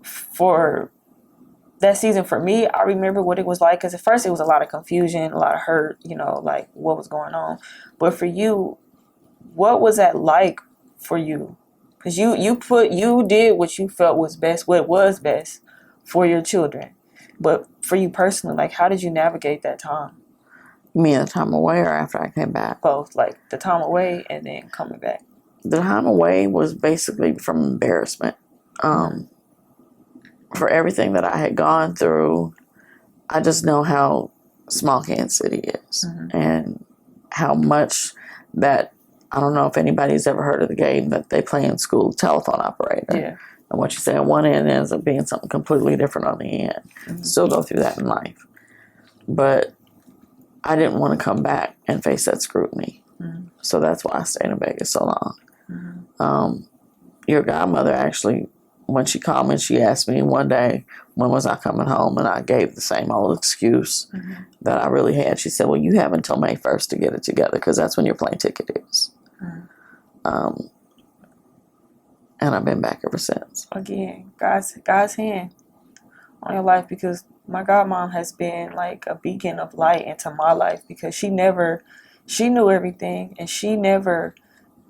Speaker 1: for that season for me, I remember what it was like, because at first it was a lot of confusion, a lot of hurt, like what was going on. But for you, what was that like for you? Because you did what you felt was best, what was best for your children. But for you personally, like how did you navigate that time?
Speaker 2: You mean the time away or after I came back?
Speaker 1: Both, like the time away and then coming back.
Speaker 2: The time away was basically from embarrassment. For everything that I had gone through, I just know how small Kansas City is, and how much that, I don't know if anybody's ever heard of the game that they play in school, telephone operator.
Speaker 1: Yeah.
Speaker 2: And what you say on one end ends up being something completely different on the end. Still go through that in life. But I didn't want to come back and face that scrutiny. So that's why I stayed in Vegas so long. Your godmother actually, when she called me, she asked me one day, when was I coming home? And I gave the same old excuse that I really had. She said, well, you have until May 1st to get it together, because that's when your plane ticket is. And I've been back ever since.
Speaker 1: Again, God's hand on your life, because my godmom has been like a beacon of light into my life, because she knew everything, and she never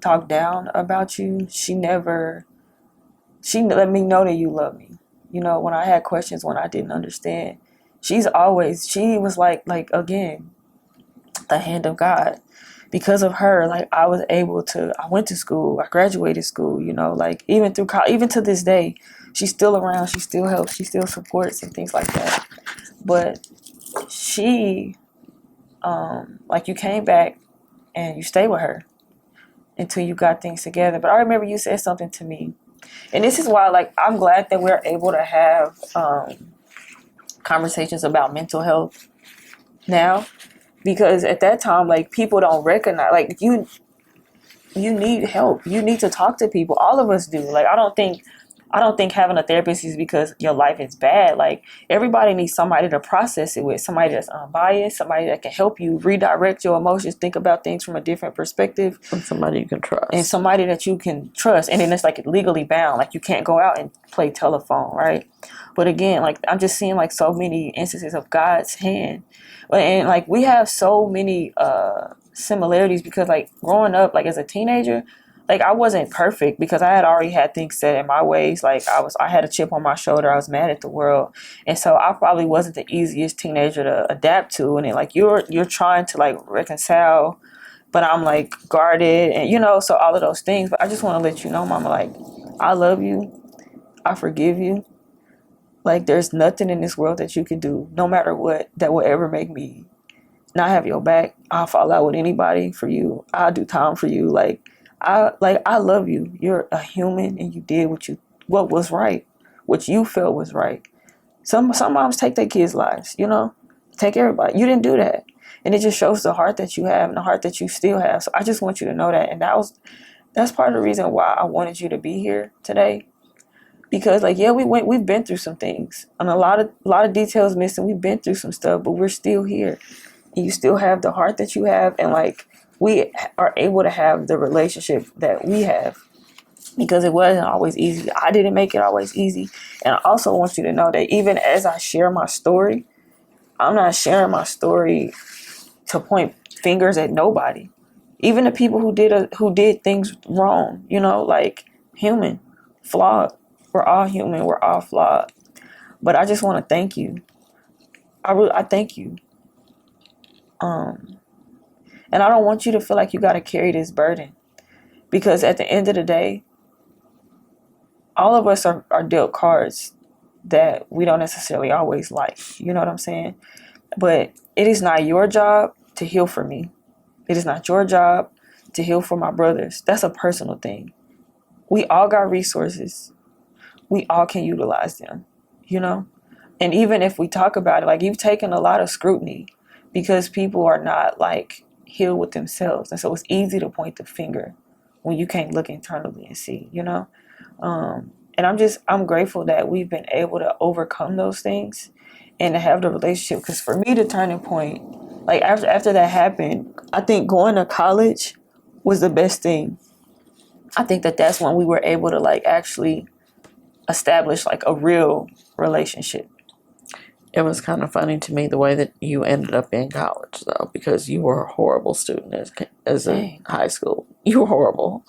Speaker 1: talked down about you. She let me know that you love me. When I had questions, when I didn't understand, she was like again, the hand of God. Because of her, like I went to school, I graduated school, like even through college, even to this day, she's still around, she still helps, she still supports and things like that. But she, like you came back and you stayed with her until you got things together. But I remember you said something to me, and this is why, like, I'm glad that we're able to have conversations about mental health now. Because at that time, like, people don't recognize, like, you need help. You need to talk to people. All of us do. Like, I don't think having a therapist is because your life is bad. Like, everybody needs somebody to process it with, somebody that's unbiased, somebody that can help you redirect your emotions, think about things from a different perspective.
Speaker 2: And somebody you can trust.
Speaker 1: And somebody that you can trust. And then it's like legally bound. Like, you can't go out and play telephone, right? But again, like, I'm just seeing like so many instances of God's hand. And like, we have so many similarities, because like growing up, like as a teenager, like I wasn't perfect, because I had already had things set in my ways. Like I had a chip on my shoulder. I was mad at the world. And so I probably wasn't the easiest teenager to adapt to. And then like you're trying to like reconcile, but I'm like guarded, and so all of those things. But I just want to let you know, Mama, like, I love you. I forgive you. Like, there's nothing in this world that you can do, no matter what, that will ever make me not have your back. I'll fall out with anybody for you. I'll do time for you. I love you. You're a human, and you did what was right. what you felt was right. Some moms take their kids' lives, you know, take everybody. You didn't do that. And it just shows the heart that you have and the heart that you still have. So I just want you to know that. And that's part of the reason why I wanted you to be here today. Because like, yeah, we've been through some things. And a lot of details missing. We've been through some stuff, but we're still here. And you still have the heart that you have, and like we are able to have the relationship that we have. Because it wasn't always easy. I didn't make it always easy. And I also want you to know that even as I share my story, I'm not sharing my story to point fingers at nobody. Even the people who did things wrong, you know, like human, flawed. We're all human. We're all flawed. But I just want to thank you. I thank you. And I don't want you to feel like you got to carry this burden. Because at the end of the day, all of us are dealt cards that we don't necessarily always like. You know what I'm saying? But it is not your job to heal for me. It is not your job to heal for my brothers. That's a personal thing. We all got resources. We all can utilize them, you know? And even if we talk about it, like you've taken a lot of scrutiny because people are not like healed with themselves. And so it's easy to point the finger when you can't look internally and see, you know? And I'm grateful that we've been able to overcome those things and to have the relationship. Because for me, the turning point, like after that happened, I think going to college was the best thing. I think that's when we were able to like actually establish like a real relationship.
Speaker 2: It was kind of funny to me the way that you ended up in college, though, because you were a horrible student as a high school. You were horrible.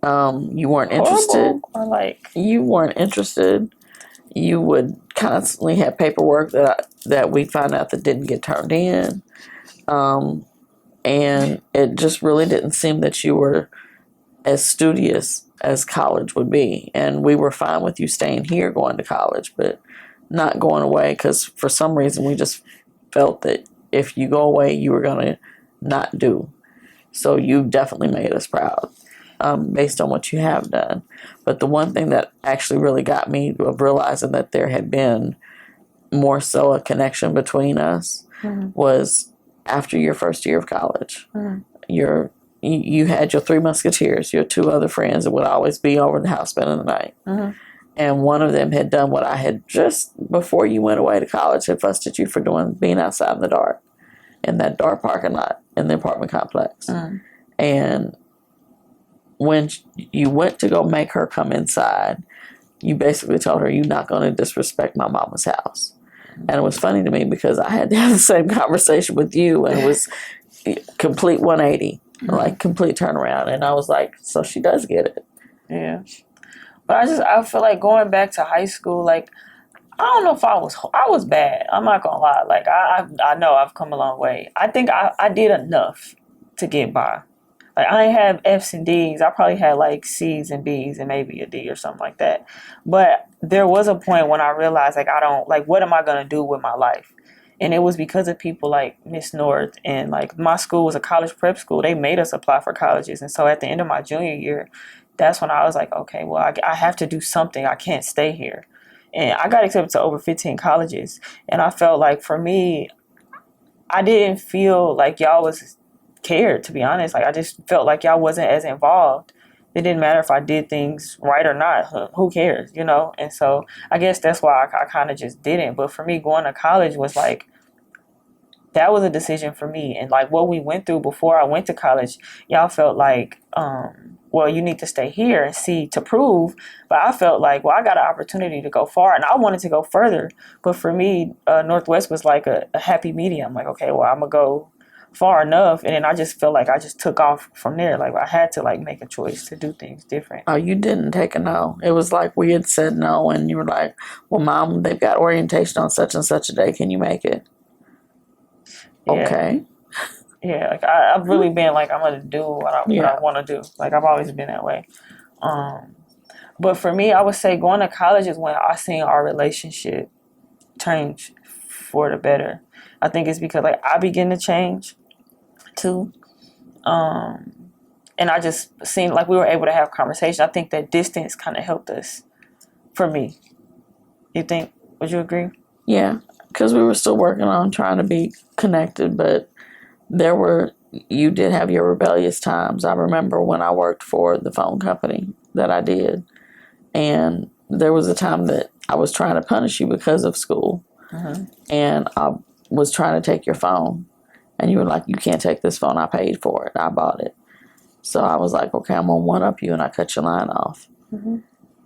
Speaker 2: You weren't interested.
Speaker 1: Or like
Speaker 2: you weren't interested. You would constantly have paperwork that we found out that didn't get turned in, and it just really didn't seem that you were as studious as college would be. And we were fine with you staying here, going to college, but not going away because for some reason we just felt that if you go away, you were going to not do. So you definitely made us proud. Based on what you have done. But the one thing that actually really got me of realizing that there had been more so a connection between us was after your first year of college. You had your 3 musketeers, your 2 other friends that would always be over the house spending the night. And one of them had done what I had just before you went away to college had fussed at you for doing, being outside in the dark, in that dark parking lot in the apartment complex. And when you went to go make her come inside, you basically told her, you're not going to disrespect my mama's house. And it was funny to me because I had to have the same conversation with you, and it was complete 180, like complete turnaround. And I was like, so she does get it.
Speaker 1: Yeah. But I feel like going back to high school, like, I don't know if I was bad. I'm not going to lie. Like, I know I've come a long way. I think I did enough to get by. Like, I didn't have F's and D's. I probably had like C's and B's and maybe a D or something like that. But there was a point when I realized, like, what am I going to do with my life? And it was because of people like Miss North, and like my school was a college prep school. They made us apply for colleges. And so at the end of my junior year, that's when I was like, okay, well, I have to do something. I can't stay here. And I got accepted to over 15 colleges. And I felt like for me, I didn't feel like y'all was cared, to be honest. Like, I just felt like y'all wasn't as involved. It didn't matter if I did things right or not. Who cares, you know? And so I guess that's why I kind of just didn't. But for me, going to college was like, that was a decision for me. And like what we went through before I went to college, y'all felt like, well, you need to stay here and see to prove. But I felt like, well, I got an opportunity to go far, and I wanted to go further. But for me, Northwest was like a happy medium. Like, okay, well, I'm going to go far enough, and then I just felt like I just took off from there. Like, I had to like make a choice to do things different.
Speaker 2: Oh, you didn't take a no. It was like we had said no, and you were like, well, Mom, they've got orientation on such and such a day. Can you make it?
Speaker 1: Yeah.
Speaker 2: Okay.
Speaker 1: Yeah, like I've really been like, I'm gonna do what I want to do. Like, I've always been that way. But for me, I would say going to college is when I seen our relationship change for the better. I think it's because like I begin to change too. And I just seen like we were able to have conversation. I think that distance kind of helped us, for me. You think? Would you agree?
Speaker 2: Yeah, because we were still working on trying to be connected, but you did have your rebellious times. I remember when I worked for the phone company that I did, and there was a time that I was trying to punish you because of school, and I was trying to take your phone, and you were like, you can't take this phone, I paid for it, I bought it. So I was like, okay, I'm going to one-up you, and I cut your line off.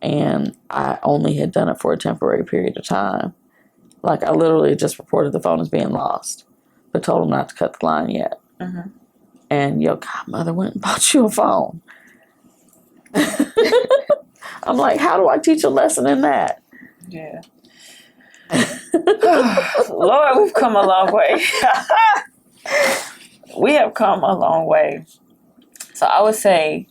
Speaker 2: And I only had done it for a temporary period of time. Like, I literally just reported the phone as being lost, but told them not to cut the line yet. And your godmother went and bought you a phone. I'm like, how do I teach a lesson in that?
Speaker 1: Yeah. Lord, we've come a long way. We have come a long way. So I would say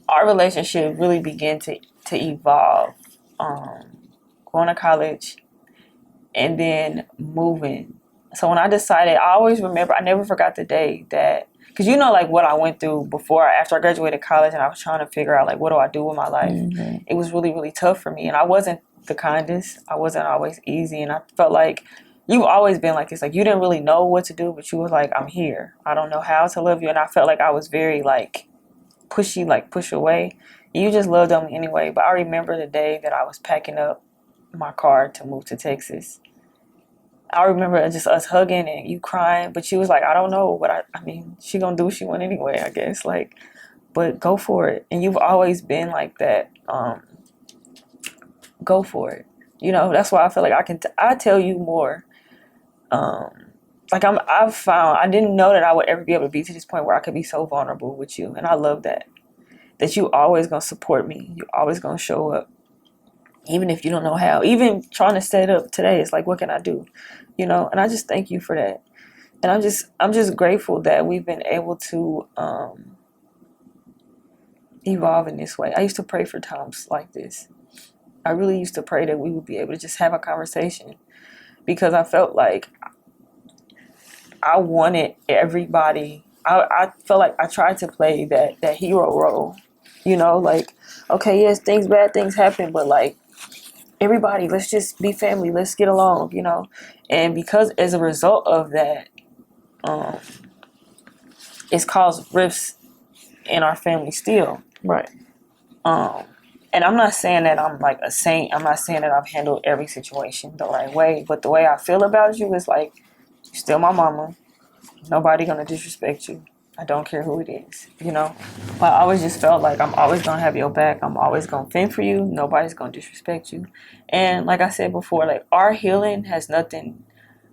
Speaker 1: our relationship really began to evolve. Going to college and then moving. So when I decided, I always remember, I never forgot the day that, because you know, like what I went through after I graduated college, and I was trying to figure out, like, what do I do with my life? It was really, really tough for me. And I wasn't the kindest. I wasn't always easy. And I felt like you've always been like this. Like, you didn't really know what to do, but you were like, I'm here. I don't know how to love you. And I felt like I was very, like, pushy, like push away. You just loved on me anyway. But I remember the day that I was packing up my car to move to Texas. I remember just us hugging and you crying, but she was like, I don't know, but I mean, she gonna do what she want anyway, I guess. Like, but go for it. And you've always been like that. Go for it. You know, that's why I feel like I tell you more. I've found, I didn't know that I would ever be able to be to this point where I could be so vulnerable with you. And I love that you always gonna support me. You always gonna show up. Even if you don't know how, even trying to set up today, it's like, what can I do? You know, and I just thank you for that. And I'm just grateful that we've been able to evolve in this way. I used to pray for times like this. I really used to pray that we would be able to just have a conversation, because I felt like I wanted everybody. I felt like I tried to play that hero role. You know, like, okay, yes, bad things happen, but like, everybody, let's just be family. Let's get along, you know. And because as a result of that, it's caused rifts in our family still.
Speaker 2: Right.
Speaker 1: And I'm not saying that I'm like a saint. I'm not saying that I've handled every situation the right way. But the way I feel about you is like, you're still my mama. Nobody gonna disrespect you. I don't care who it is, you know. But I always just felt like I'm always gonna have your back. I'm always gonna fend for you. Nobody's gonna disrespect you. And like I said before, like, our healing has nothing.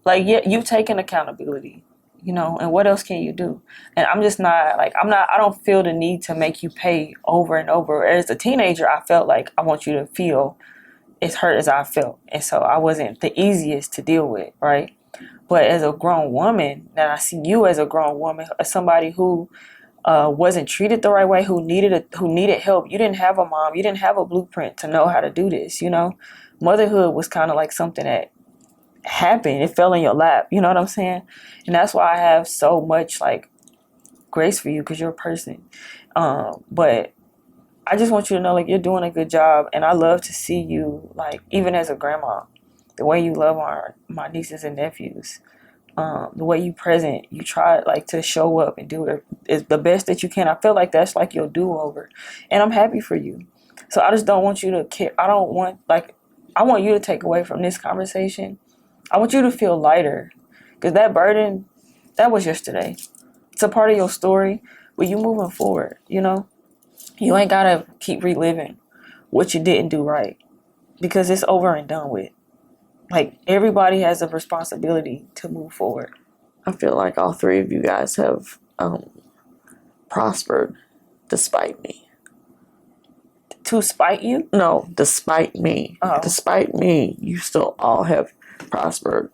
Speaker 1: Like, yeah, you've taken accountability, you know. And what else can you do? And I'm just not like I don't feel the need to make you pay over and over. As a teenager, I felt like I want you to feel as hurt as I felt, and so I wasn't the easiest to deal with, right? But as a grown woman, and I see you as a grown woman, as somebody who wasn't treated the right way, who needed help. You didn't have a mom. You didn't have a blueprint to know how to do this, you know. Motherhood was kind of like something that happened. It fell in your lap, you know what I'm saying? And that's why I have so much, like, grace for you, because you're a person. But I just want you to know, like, you're doing a good job, and I love to see you, like, even as a grandma, the way you love my nieces and nephews, the way you present, you try, like, to show up and do it is the best that you can. I feel like that's like your do-over, and I'm happy for you. So I just don't want you to care. I want you to take away from this conversation. I want you to feel lighter, because that burden, that was yesterday. It's a part of your story, but you moving forward, you know? You ain't gotta keep reliving what you didn't do right, because it's over and done with. Like, everybody has a responsibility to move forward.
Speaker 2: I feel like all three of you guys have prospered despite me.
Speaker 1: To spite you?
Speaker 2: No, despite me.
Speaker 1: Oh.
Speaker 2: Despite me, you still all have prospered.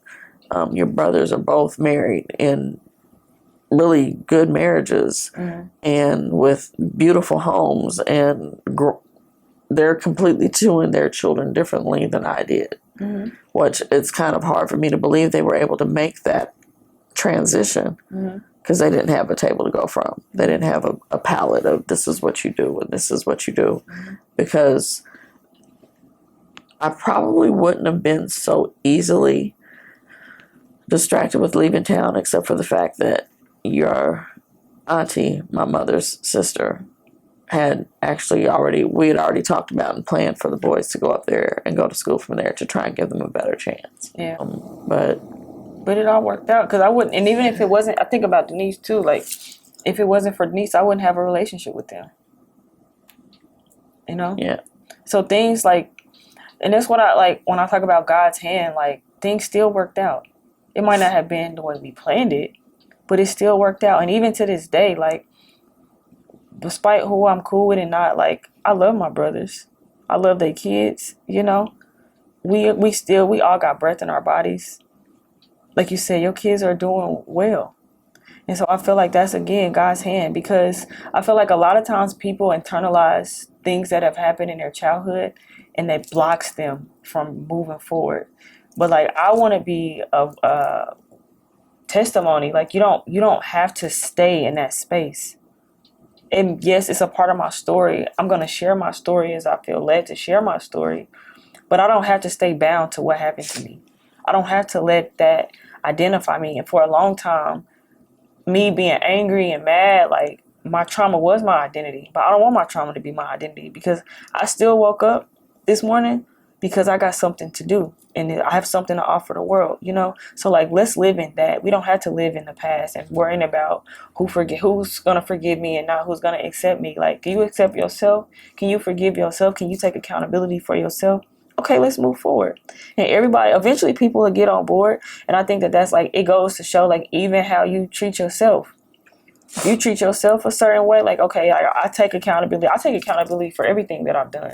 Speaker 2: Your brothers are both married in really good marriages, and with beautiful homes, and they're completely doing their children differently than I did. Which it's kind of hard for me to believe they were able to make that transition, because they didn't have a table to go from. They didn't have a palette of this is what you do and this is what you do, because I probably wouldn't have been so easily distracted with leaving town, except for the fact that your auntie, my mother's sister, we had already talked about and planned for the boys to go up there and go to school from there to try and give them a better chance.
Speaker 1: Yeah.
Speaker 2: But
Speaker 1: it all worked out because I wouldn't, and even if it wasn't, I think about Denise too. Like, if it wasn't for Denise, I wouldn't have a relationship with them. You know?
Speaker 2: Yeah.
Speaker 1: So things like, and that's what I like when I talk about God's hand, like things still worked out. It might not have been the way we planned it, but it still worked out. And even to this day, like, despite who I'm cool with and not, like, I love my brothers. I love their kids, you know? We all got breath in our bodies. Like you said, your kids are doing well. And so I feel like that's, again, God's hand, because I feel like a lot of times people internalize things that have happened in their childhood and that blocks them from moving forward. But like, I want to be a testimony. Like, you don't have to stay in that space. And yes, it's a part of my story. I'm going to share my story as I feel led to share my story. But I don't have to stay bound to what happened to me. I don't have to let that identify me. And for a long time, me being angry and mad, like, my trauma was my identity. But I don't want my trauma to be my identity, because I still woke up this morning because I got something to do. And I have something to offer the world, you know? So, like, let's live in that. We don't have to live in the past and worrying about who's going to forgive me and not who's going to accept me. Like, can you accept yourself? Can you forgive yourself? Can you take accountability for yourself? Okay, let's move forward. And everybody, eventually people will get on board. And I think that that's, like, it goes to show, like, even how you treat yourself. If you treat yourself a certain way, like, okay, I take accountability. I take accountability for everything that I've done.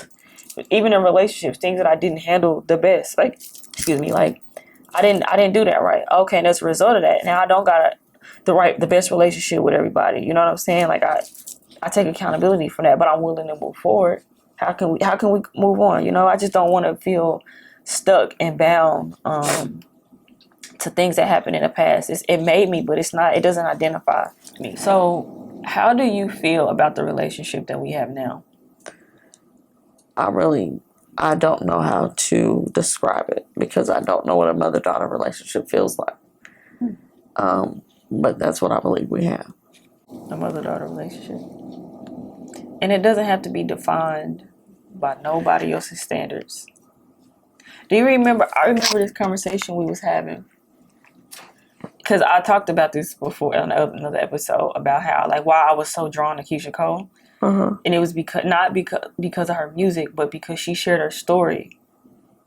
Speaker 1: Even in relationships, things that I didn't handle the best. Like, excuse me, like, I didn't do that right. Okay, and as a result of that, now I don't got the best relationship with everybody. You know what I'm saying? Like, I take accountability for that, but I'm willing to move forward. How can we move on? You know, I just don't want to feel stuck and bound to things that happened in the past. It made me, but it doesn't identify me. So how do you feel about the relationship that we have now?
Speaker 2: I don't know how to describe it, because I don't know what a mother-daughter relationship feels like. But that's what I believe we have.
Speaker 1: A mother-daughter relationship. And it doesn't have to be defined by nobody else's standards. Do you remember? I remember this conversation we was having, because I talked about this before on another episode about how, like, why I was so drawn to Keisha Cole.
Speaker 2: Uh-huh.
Speaker 1: And it was not because of her music, but because she shared her story.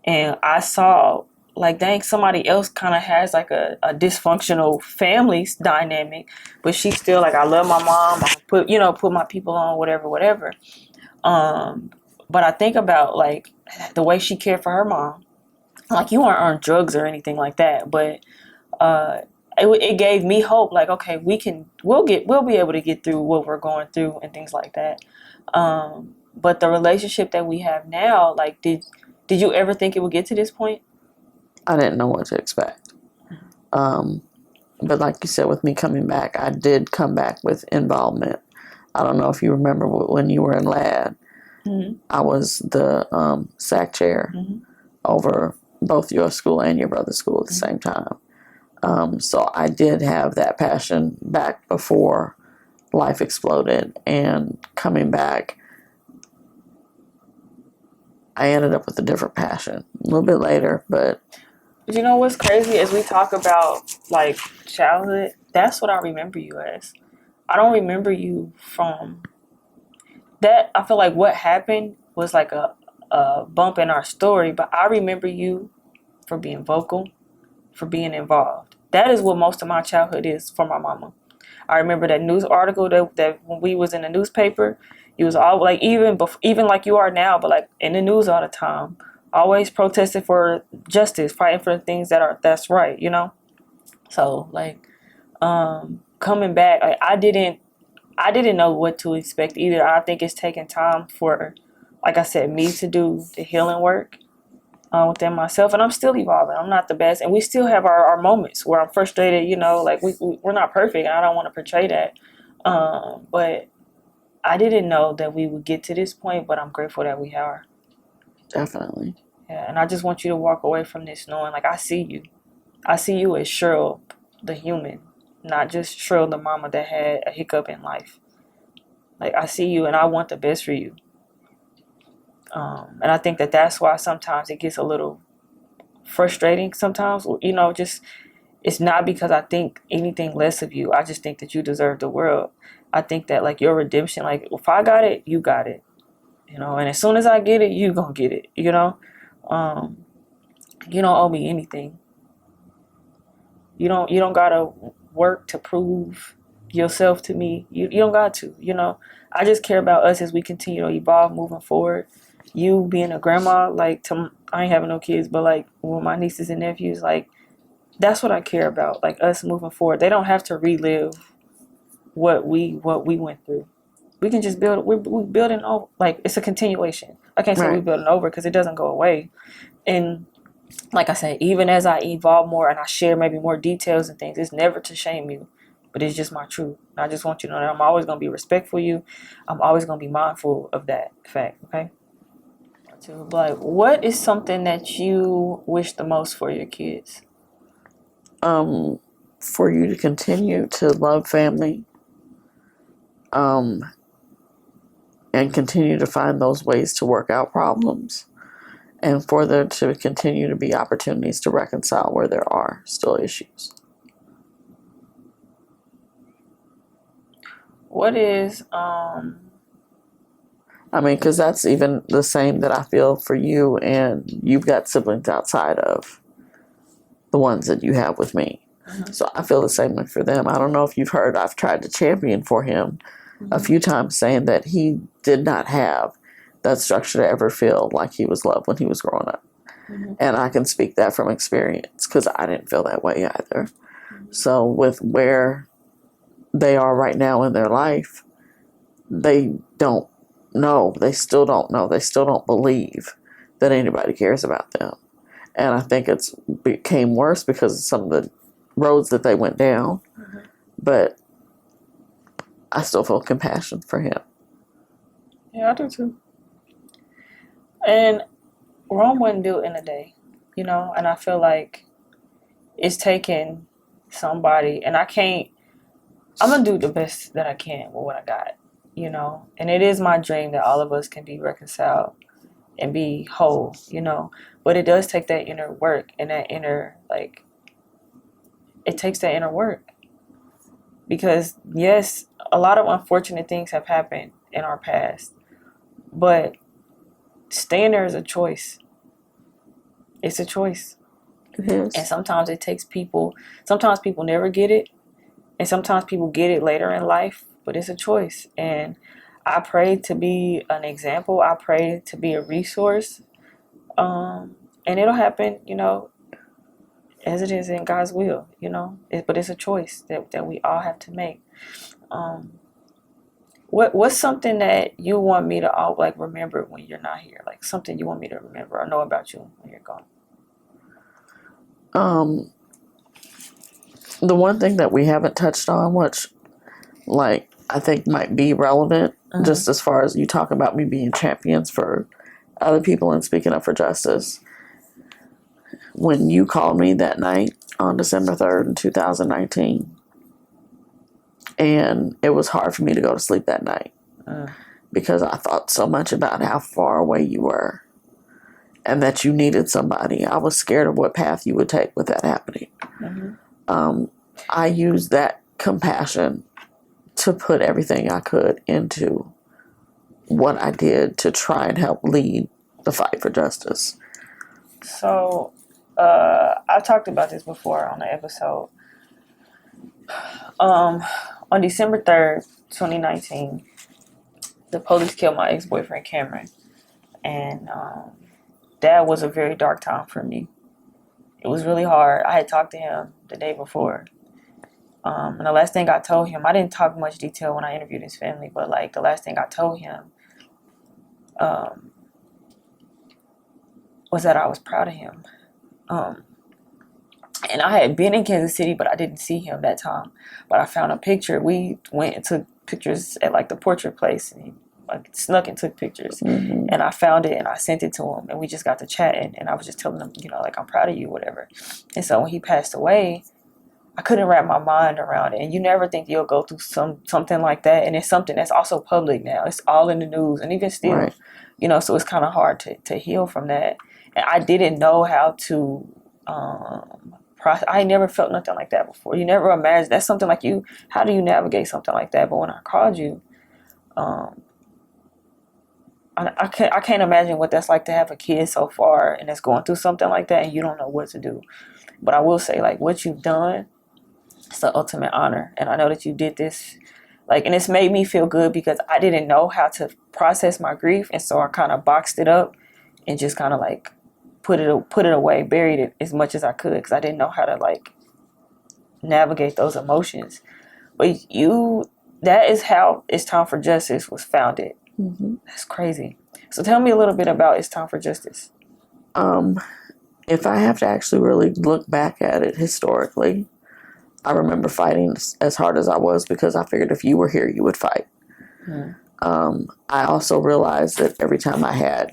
Speaker 1: And I saw, like, dang, somebody else kind of has, like, a dysfunctional family dynamic, but she's still like, I love my mom. I put my people on, whatever. But I think about, like, the way she cared for her mom. Like, you aren't on drugs or anything like that, but it gave me hope. Like, okay, we'll be able to get through what we're going through and things like that. But the relationship that we have now, like, did you ever think it would get to this point?
Speaker 2: I didn't know what to expect. But like you said, with me coming back, I did come back with involvement. I don't know if you remember when you were in LAD. Mm-hmm. I was the SAC chair over both your school and your brother's school at the same time. So I did have that passion back before life exploded, and coming back, I ended up with a different passion a little bit later. But
Speaker 1: you know what's crazy? As we talk about, like, childhood, that's what I remember you as. I don't remember you from that. I feel like what happened was like a bump in our story, but I remember you for being vocal, for being involved. That is what most of my childhood is for my mama. I remember that news article that when we was in the newspaper, you was all like, even like you are now, but like in the news all the time, always protesting for justice, fighting for the things that's right, you know. So, like, coming back, like, I didn't know what to expect either. I think it's taking time for, like I said, me to do the healing work within myself, and I'm still evolving. I'm not the best, and we still have our moments where I'm frustrated, you know, like we're not perfect, and I don't want to portray that, but I didn't know that we would get to this point, but I'm grateful that we are.
Speaker 2: Definitely.
Speaker 1: Yeah, and I just want you to walk away from this knowing, like, I see you. I see you as Sheryl, the human, not just Sheryl, the mama that had a hiccup in life. Like, I see you, and I want the best for you. And I think that that's why sometimes it gets a little frustrating sometimes, just it's not because I think anything less of you. I just think that you deserve the world. I think that, like, your redemption, like, if I got it, you got it, and as soon as I get it, you gonna get it. You don't owe me anything. You don't gotta work to prove yourself to me. You don't got to. I just care about us as we continue to evolve moving forward. You being a grandma, like, I ain't having no kids, but, like, with my nieces and nephews, like, that's what I care about. Like, us moving forward. They don't have to relive what we went through. We can just build. We're building over. Like, it's a continuation. I can't say
Speaker 2: Right.
Speaker 1: we're building over because it doesn't go away. And like I said, even as I evolve more and I share maybe more details and things, it's never to shame you, but it's just my truth. And I just want you to know that I'm always going to be respectful of you. I'm always going to be mindful of that fact, okay? Like, what is something that you wish the most for your kids?
Speaker 2: For you to continue to love family, and continue to find those ways to work out problems, and for there to continue to be opportunities to reconcile where there are still issues.
Speaker 1: What is
Speaker 2: because that's even the same that I feel for you, and you've got siblings outside of the ones that you have with me.
Speaker 1: Mm-hmm.
Speaker 2: So I feel the same way for them. I don't know if you've heard, I've tried to champion for him a few times, saying that he did not have that structure to ever feel like he was loved when he was growing up.
Speaker 1: Mm-hmm.
Speaker 2: And I can speak that from experience because I didn't feel that way either. Mm-hmm. So with where they are right now in their life, they don't know. They still don't know. They still don't believe that anybody cares about them. And I think it's became worse because of some of the roads that they went down. Mm-hmm. But I still feel compassion for him.
Speaker 1: Yeah, I do too. And Rome wasn't built in a day, and I feel like it's taken somebody, and I'm going to do the best that I can with what I got, and it is my dream that all of us can be reconciled and be whole, but it does take that inner work and that inner, like, it takes that inner work because, yes, a lot of unfortunate things have happened in our past, but staying there is a choice. It's a choice.
Speaker 2: It is.
Speaker 1: And sometimes it takes people, sometimes people never get it, and sometimes people get it later in life, but it's a choice. And I pray to be an example. I pray to be a resource. And it'll happen, as it is in God's will, but it's a choice that we all have to make. What's something that you want me to all, like, remember when you're not here? Like, something you want me to remember or know about you when you're gone?
Speaker 2: The one thing that we haven't touched on, which, like, I think might be relevant, just as far as you talk about me being champions for other people and speaking up for justice. When you called me that night on December 3rd in 2019, and it was hard for me to go to sleep that night because I thought so much about how far away you were and that you needed somebody. I was scared of what path you would take with that happening. Mm-hmm. I used that compassion to put everything I could into what I did to try and help lead the fight for justice.
Speaker 1: So, I talked about this before on the episode. On December 3rd, 2019, the police killed my ex-boyfriend, Cameron. And that was a very dark time for me. It was really hard. I had talked to him the day before. And the last thing I told him, I didn't talk much detail when I interviewed his family, but, like, the last thing I told him was that I was proud of him. And I had been in Kansas City, but I didn't see him that time. But I found a picture. We went and took pictures at, like, the portrait place. And like snuck and took pictures, and I found it and I sent it to him, and we just got to chatting, and I was just telling him, like, I'm proud of you, whatever. And so when he passed away, I couldn't wrap my mind around it. And you never think you'll go through something like that, and it's something that's also public now. It's all in the news, and even still, right. So it's kind of hard to heal from that. And I didn't know how to I never felt nothing like that before. You never imagine that's something like you. How do you navigate something like that? But when I called you, I can't imagine what that's like to have a kid so far and that's going through something like that, and you don't know what to do. But I will say, like, what you've done, it's the ultimate honor. And I know that you did this, like, and it's made me feel good because I didn't know how to process my grief. And so I kind of boxed it up and just kind of like put it away, buried it as much as I could because I didn't know how to like navigate those emotions. But that is how It's Time for Justice was founded. That's crazy. So tell me a little bit about It's Time for Justice.
Speaker 2: If I have to actually really look back at it historically, I remember fighting as hard as I was because I figured if you were here, you would fight. I also realized that every time I had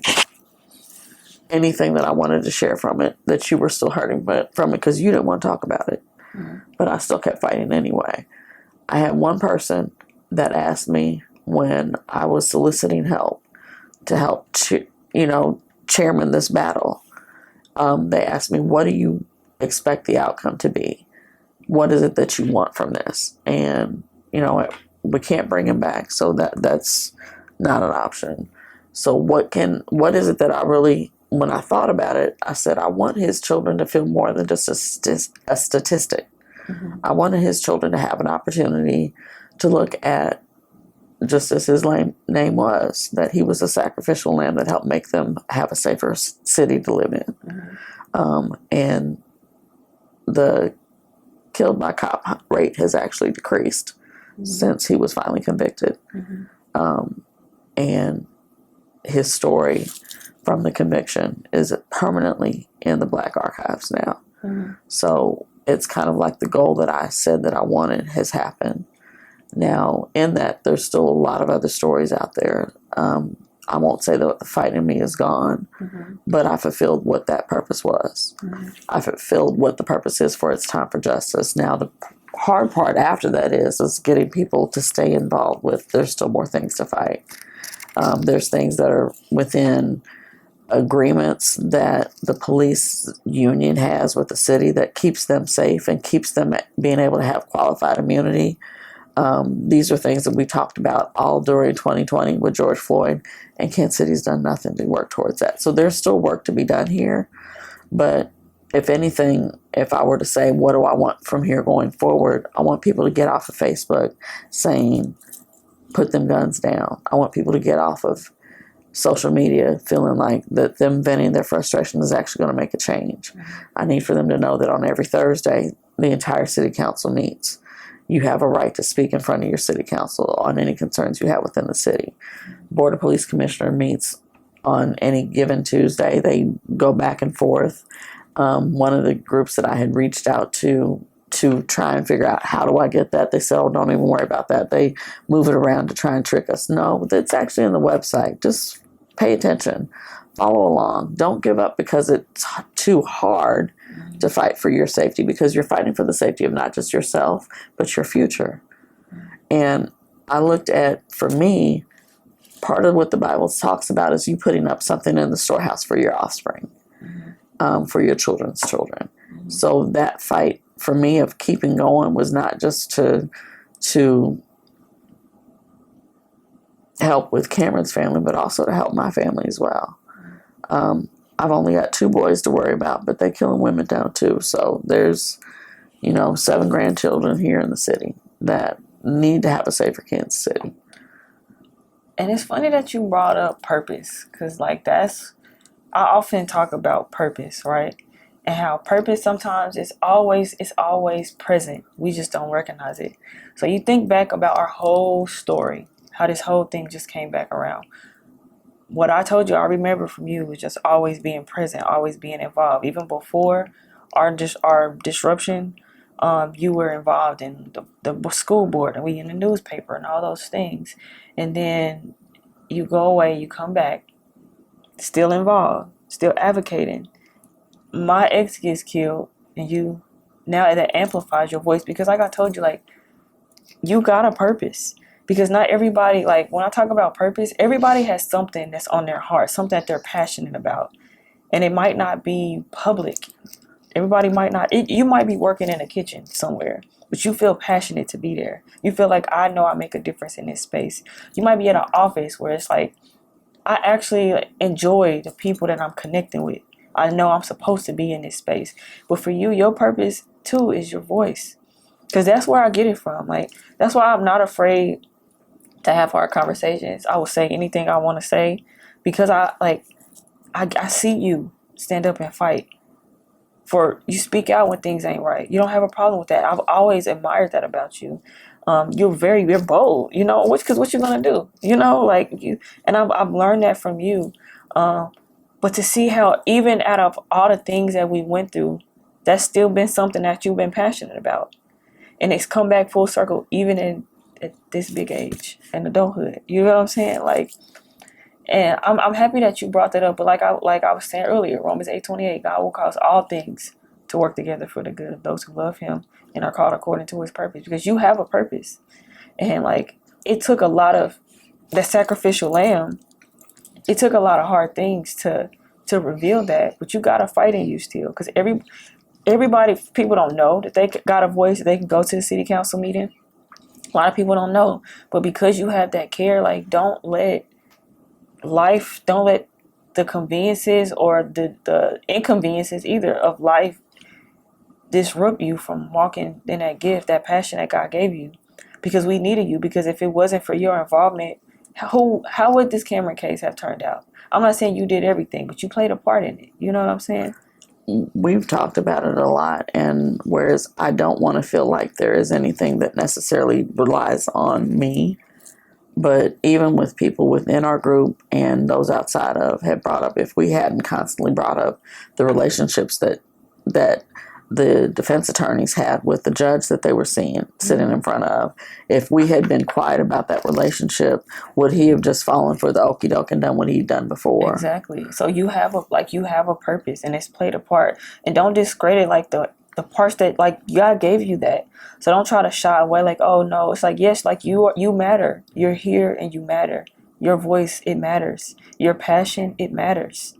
Speaker 2: anything that I wanted to share from it, that you were still hurting from it because you didn't want to talk about it. But I still kept fighting anyway. I had one person that asked me when I was soliciting help to help, chairman this battle. They asked me, what do you expect the outcome to be? What is it that you want from this? And, we can't bring him back. So that's not an option. So what is it that I really, when I thought about it, I said, I want his children to feel more than just a statistic. I wanted his children to have an opportunity to look at, just as his name was, that he was a sacrificial lamb that helped make them have a safer city to live in. And the killed by cop rate has actually decreased since he was finally convicted. And his story from the conviction is permanently in the Black archives now. So it's kind of like the goal that I said that I wanted has happened. Now, in that, there's still a lot of other stories out there. I won't say that the fight in me is gone, but I fulfilled what that purpose was. I fulfilled what the purpose is for It's Time for Justice. Now, the hard part after that is getting people to stay involved with, there's still more things to fight. There's things that are within agreements that the police union has with the city that keeps them safe and keeps them being able to have qualified immunity. These are things that we talked about all during 2020 with George Floyd, and Kansas City's done nothing to work towards that. So there's still work to be done here. But if anything, if I were to say, what do I want from here going forward? I want people to get off of Facebook saying, put them guns down. I want people to get off of social media feeling like that them venting their frustration is actually going to make a change. I need for them to know that on every Thursday, the entire city council meets. You have a right to speak in front of your city council on any concerns you have within the city. Board of Police Commissioner meets on any given Tuesday. They go back and forth. One of the groups that I had reached out to try and figure out how do I get that, they said, oh, don't even worry about that. They move it around to try and trick us. No, it's actually on the website. Just pay attention. Follow along. Don't give up because it's too hard to fight for your safety, because you're fighting for the safety of not just yourself, but your future. And I looked at, for me, part of what the Bible talks about is you putting up something in the storehouse for your offspring, for your children's children. So that fight for me of keeping going was not just to help with Cameron's family, but also to help my family as well. I've only got 2 boys to worry about, but they're killing women down too. So there's, 7 grandchildren here in the city that need to have a safer Kansas City.
Speaker 1: And it's funny that you brought up purpose, because I often talk about purpose, right? And how purpose sometimes is always present. We just don't recognize it. So you think back about our whole story, how this whole thing just came back around. What I told you, I remember from you, was just always being present, always being involved. Even before our disruption, you were involved in the school board, and we in the newspaper and all those things. And then you go away, you come back, still involved, still advocating. My ex gets killed, and you now that amplifies your voice because, like I told you, like you got a purpose. Because not everybody, like when I talk about purpose, everybody has something that's on their heart, something that they're passionate about, and it might not be public. Everybody might not. You might be working in a kitchen somewhere, but you feel passionate to be there. You feel like I know I make a difference in this space. You might be in an office where it's like I actually enjoy the people that I'm connecting with. I know I'm supposed to be in this space. But for you, your purpose too is your voice. Because that's where I get it from. Like, that's why I'm not afraid to have hard conversations. I will say anything I want to say because I see you stand up and fight. For you speak out when things ain't right. You don't have a problem with that. I've always admired that about you. You're bold, you know, because what you gonna do, you know, like you, and I've learned that from you. But to see how even out of all the things that we went through, that's still been something that you've been passionate about, and it's come back full circle, even at this big age and adulthood. You know what I'm saying? Like, and I'm happy that you brought that up. But like I was saying earlier, Romans 8:28, God will cause all things to work together for the good of those who love Him and are called according to His purpose. Because you have a purpose, and like it took a lot of the sacrificial lamb. It took a lot of hard things to reveal that, but you got a fight in you still. Because everybody, people don't know that they got a voice. That they can go to the city council meeting. A lot of people don't know, but because you have that care, like don't let the conveniences or the inconveniences either of life disrupt you from walking in that gift, that passion that God gave you. Because we needed you. Because if it wasn't for your involvement, how would this Cameron case have turned out? I'm not saying you did everything, but you played a part in it. You know what I'm saying?
Speaker 2: We've talked about it a lot, and whereas I don't want to feel like there is anything that necessarily relies on me, but even with people within our group and those outside of have brought up, if we hadn't constantly brought up the relationships that the defense attorneys had with the judge that they were sitting in front of, if we had been quiet about that relationship, would he have just fallen for the okie doke and done what he'd done before?
Speaker 1: Exactly. So you have a purpose, and it's played a part. And don't discredit like the parts that like God gave you that. So don't try to shy away like, oh no. It's like, yes, like you matter. You're here and you matter. Your voice, it matters. Your passion, it matters.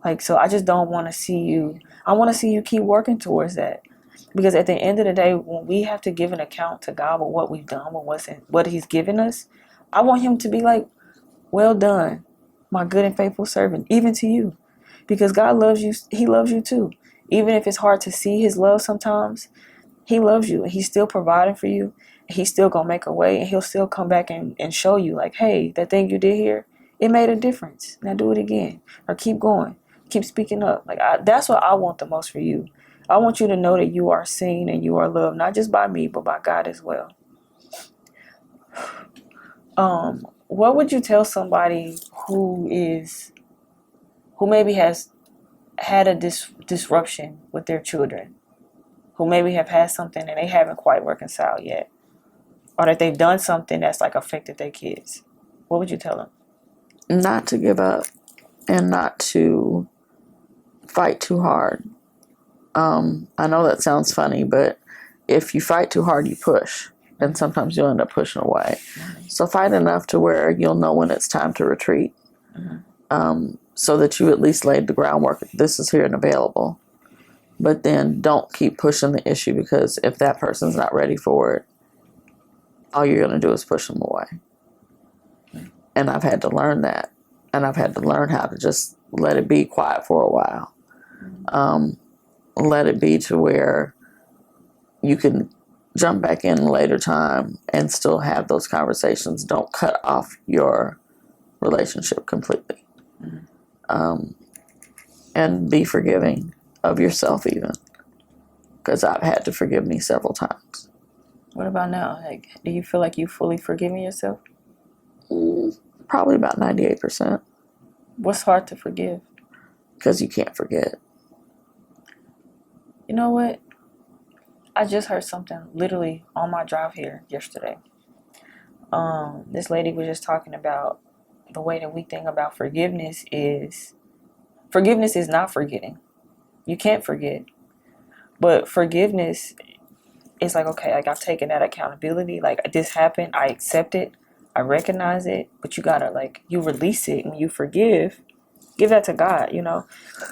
Speaker 1: Like, so I just don't want to see you. I want to see you keep working towards that. Because at the end of the day, when we have to give an account to God with what we've done, with what He's given us, I want Him to be like, well done, my good and faithful servant, even to you. Because God loves you. He loves you too. Even if it's hard to see His love sometimes, He loves you and He's still providing for you. He's still going to make a way, and He'll still come back and show you like, hey, that thing you did here, it made a difference. Now do it again, or keep going. Keep speaking up. Like that's what I want the most for you. I want you to know that you are seen and you are loved, not just by me, but by God as well. What would you tell somebody who maybe has had a disruption with their children, who maybe have had something and they haven't quite reconciled yet, or that they've done something that's like affected their kids? What would you tell them?
Speaker 2: Not to give up and not to fight too hard. I know that sounds funny, but if you fight too hard, you push, and sometimes you'll end up pushing away. So fight enough to where you'll know when it's time to retreat, so that you at least laid the groundwork. This is here and available. But then don't keep pushing the issue, because if that person's not ready for it, all you're going to do is push them away. And I've had to learn that. And I've had to learn how to just let it be quiet for a while. Let it be to where you can jump back in a later time and still have those conversations. Don't cut off your relationship completely. And be forgiving of yourself even. Because I've had to forgive me several times.
Speaker 1: What about now? Like, do you feel like you've fully forgiven yourself?
Speaker 2: Probably about 98%.
Speaker 1: What's hard to forgive?
Speaker 2: Because you can't forget.
Speaker 1: You know what? I just heard something literally on my drive here yesterday. This lady was just talking about the way that we think about forgiveness is not forgetting. You can't forget. But forgiveness is like, okay, like I've taken that accountability. Like this happened. I accept it. I recognize it. But you gotta you release it when you forgive. Give that to God,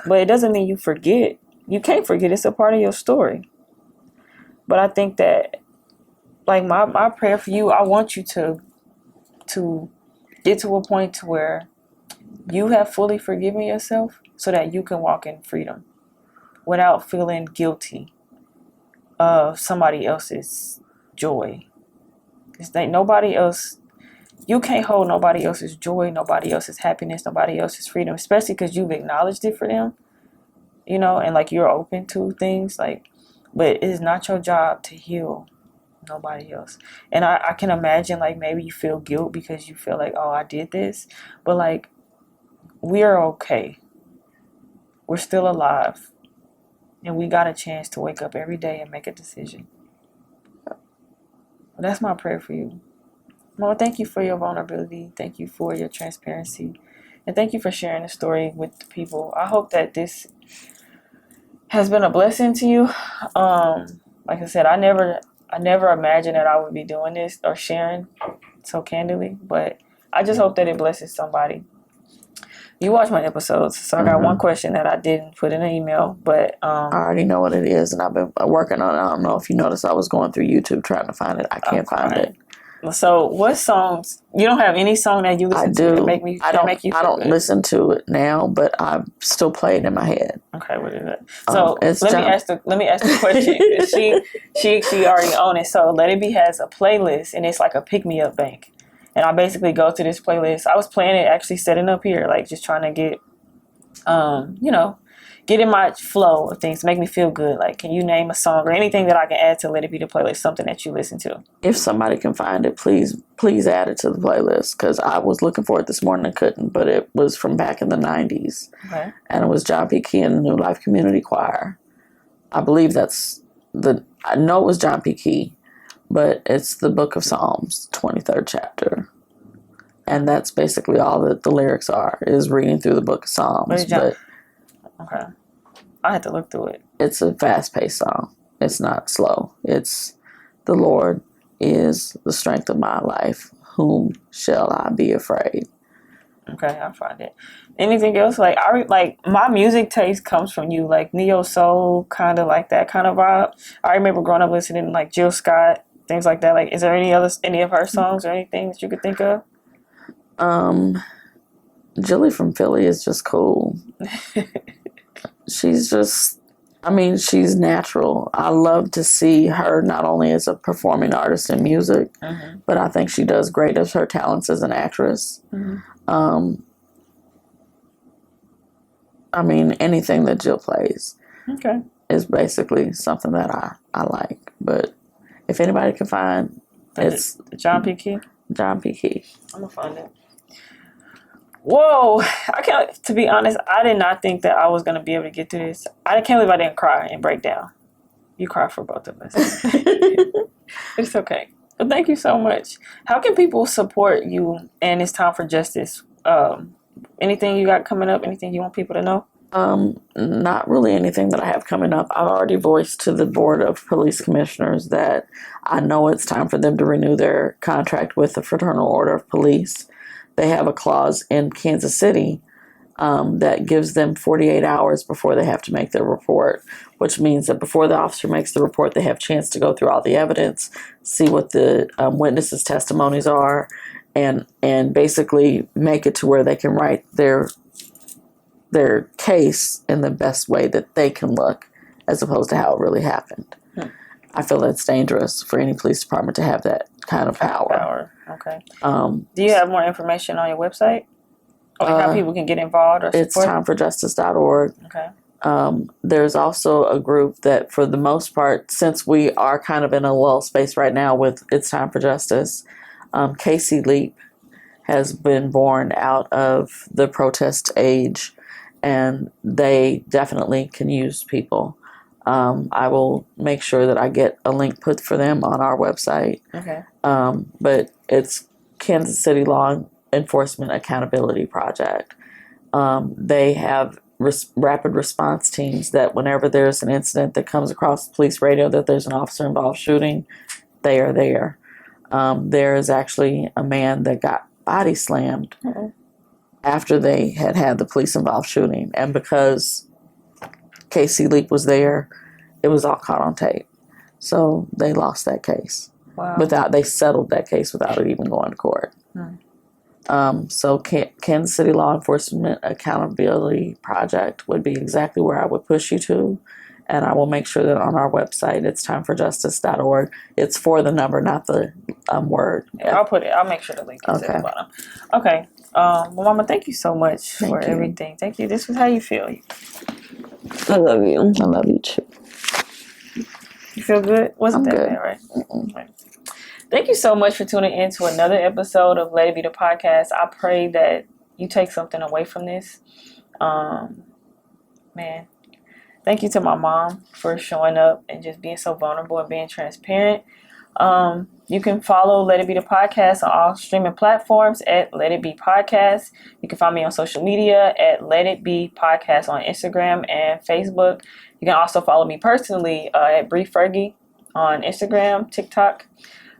Speaker 1: But it doesn't mean you forget. You can't forget. It's a part of your story. But I think that my prayer for you, I want you to get to a point to where you have fully forgiven yourself so that you can walk in freedom without feeling guilty of somebody else's joy. It's like nobody else, you can't hold nobody else's joy, nobody else's happiness, nobody else's freedom, especially because you've acknowledged it for them, and you're open to things, but it is not your job to heal nobody else. And I can imagine maybe you feel guilt because you feel like, oh, I did this, but we are okay. We're still alive. And we got a chance to wake up every day and make a decision. That's my prayer for you. Lord, thank you for your vulnerability. Thank you for your transparency. And thank you for sharing the story with the people. I hope that this has been a blessing to you. Like I said, I never imagined that I would be doing this or sharing so candidly, but I just hope that it blesses somebody. You watch my episodes, so I got one question that I didn't put in an email, but
Speaker 2: I already know what it is, and I've been working on it. I don't know if you noticed, I was going through YouTube trying to find it. I can't find it.
Speaker 1: So, what songs? You don't have any song that you listen to that make me? I don't
Speaker 2: listen to it now, but I still play it in my head.
Speaker 1: Okay, what is it? So let me ask the question. she already owned it. So Let It Be has a playlist, and it's like a pick me up bank. And I basically go to this playlist. I was playing it, actually setting up here, just trying to get, get in my flow of things, make me feel good. Can you name a song or anything that I can add to Let It Be the playlist, something that you listen to?
Speaker 2: If somebody can find it, please add it to the playlist, because I was looking for it this morning and couldn't, but it was from back in the 90s.
Speaker 1: Okay.
Speaker 2: And it was John P. Key and the New Life Community Choir. I believe I know it was John P. Key, but it's the Book of Psalms, 23rd chapter. And that's basically all that the lyrics are, is reading through the Book of Psalms.
Speaker 1: Okay. I had to look through it.
Speaker 2: It's a fast-paced song. It's not slow. It's, the Lord is the strength of my life. Whom shall I be afraid?
Speaker 1: Okay, I'll find it. Anything else? My music taste comes from you, neo soul, kind of like that kind of vibe. I remember growing up listening to Jill Scott, things like that. Is there any of her songs or anything that you could think of?
Speaker 2: Jilly from Philly is just cool. She's natural. I love to see her not only as a performing artist in music, but I think she does great as her talents as an actress. Anything that Jill plays is basically something that I like. But if anybody can find, it's
Speaker 1: John P. Key.
Speaker 2: John P. Key.
Speaker 1: I'm gonna find it. Whoa! To be honest, I did not think that I was gonna be able to get through this. I can't believe I didn't cry and break down. You cry for both of us. It's okay. But thank you so much. How can people support you and It's Time for Justice? Anything you got coming up? Anything you want people to know?
Speaker 2: Not really anything that I have coming up. I've already voiced to the Board of Police Commissioners that I know it's time for them to renew their contract with the Fraternal Order of Police. They have a clause in Kansas City that gives them 48 hours before they have to make their report, which means that before the officer makes the report, they have a chance to go through all the evidence, see what the witnesses' testimonies are, and basically make it to where they can write their case in the best way that they can look, as opposed to how it really happened. I feel that's dangerous for any police department to have that kind of power.
Speaker 1: Okay. Do you have more information on your website? How people can get involved or support?
Speaker 2: It's timeforjustice.org.
Speaker 1: Okay.
Speaker 2: There's also a group that, for the most part, since we are kind of in a lull space right now with It's Time for Justice, Casey Leap has been born out of the protest age, and they definitely can use people. I will make sure that I get a link put for them on our website.
Speaker 1: Okay.
Speaker 2: But it's Kansas City Law Enforcement Accountability Project. They have rapid response teams that whenever there's an incident that comes across the police radio that there's an officer involved shooting, they are there. There is actually a man that got body slammed after they had the police involved shooting. And because Casey Leap was there, it was all caught on tape. So they lost that case.
Speaker 1: Wow.
Speaker 2: They settled that case without it even going to court. So Kansas City Law Enforcement Accountability Project would be exactly where I would push you to. And I will make sure that on our website, it's timeforjustice.org. It's for the number, not the word.
Speaker 1: Yeah, I'll make sure the link is at the bottom. Okay. Well, Mama, thank you so much for everything. Thank you. This was how you feel.
Speaker 2: I love you. I love you too.
Speaker 1: You feel good? Wasn't
Speaker 2: I'm
Speaker 1: that
Speaker 2: good.
Speaker 1: bad, right? Okay. Thank you so much for tuning in to another episode of Let It Be the Podcast. I pray that you take something away from this. Man, thank you to my mom for showing up and just being so vulnerable and being transparent. You can follow Let It Be the Podcast on all streaming platforms at Let It Be Podcast. You can find me on social media at Let It Be Podcast on Instagram and Facebook. You can also follow me personally at Fergie on Instagram, TikTok.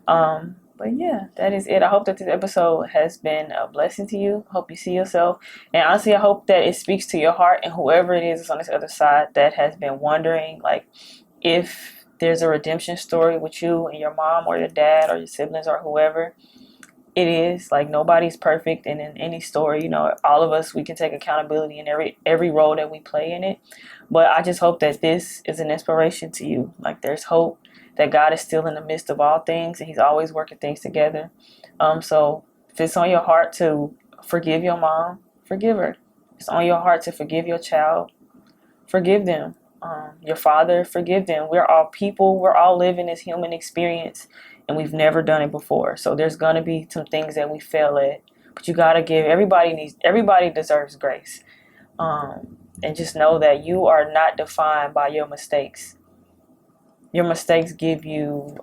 Speaker 1: But yeah, that is it. I hope that this episode has been a blessing to you. Hope you see yourself. And honestly, I hope that it speaks to your heart and whoever it is on this other side that has been wondering, like, if there's a redemption story with you and your mom or your dad or your siblings or whoever. It is. Like, nobody's perfect. And in any story, all of us, we can take accountability in every role that we play in it. But I just hope that this is an inspiration to you. Like, there's hope. That God is still in the midst of all things and he's always working things together. So if it's on your heart to forgive your mom, forgive her. If it's on your heart to forgive your child, forgive them. Your father, forgive them. We're all people. We're all living this human experience and we've never done it before. So there's going to be some things that we fail at. But you got to give, everybody deserves grace. And just know that you are not defined by your mistakes. Your mistakes give you,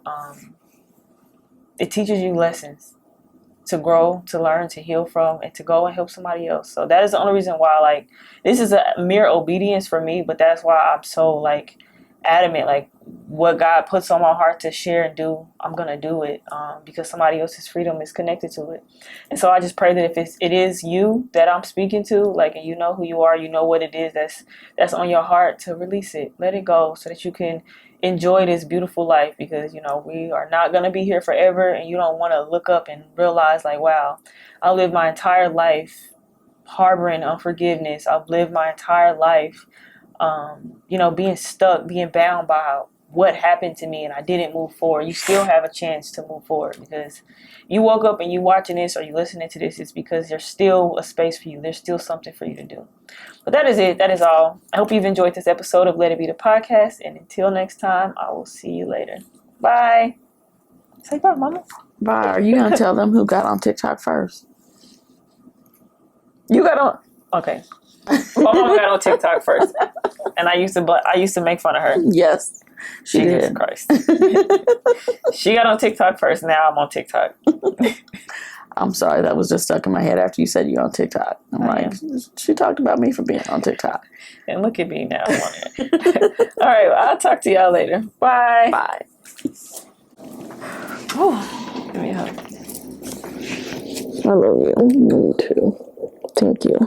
Speaker 1: it teaches you lessons to grow, to learn, to heal from, and to go and help somebody else. So that is the only reason why, like, this is a mere obedience for me, but that's why I'm so, like, adamant, like, what God puts on my heart to share and do, I'm going to do it because somebody else's freedom is connected to it. And so I just pray that if it is you that I'm speaking to, like, and you know who you are, you know what it is that's on your heart, to release it, let it go so that you can enjoy this beautiful life, because we are not going to be here forever, and you don't want to look up and realize, like, wow, I lived my entire life harboring unforgiveness. I've lived my entire life being stuck, being bound by what happened to me, and I didn't move forward. You still have a chance to move forward, because you woke up and you watching this or you listening to this, it's because there's still a space for you. There's still something for you to do. But that is it. That is all. I hope you've enjoyed this episode of Let It Be the Podcast. And until next time, I will see you later. Bye. Say bye, Mama.
Speaker 2: Bye. Are you going to tell them who got on TikTok first?
Speaker 1: You got on... Okay. My mama got on TikTok first. And I used to make fun of her.
Speaker 2: Yes.
Speaker 1: Jesus Christ. She got on TikTok first. Now I'm on TikTok.
Speaker 2: I'm sorry, that was just stuck in my head after you said you're on TikTok. I'm like, she talked about me for being on TikTok.
Speaker 1: And look at me now. I'm on it. All right, well, I'll talk to y'all later. Bye.
Speaker 2: Bye.
Speaker 1: Oh, give me a hug.
Speaker 2: I love you. Me too. Thank you.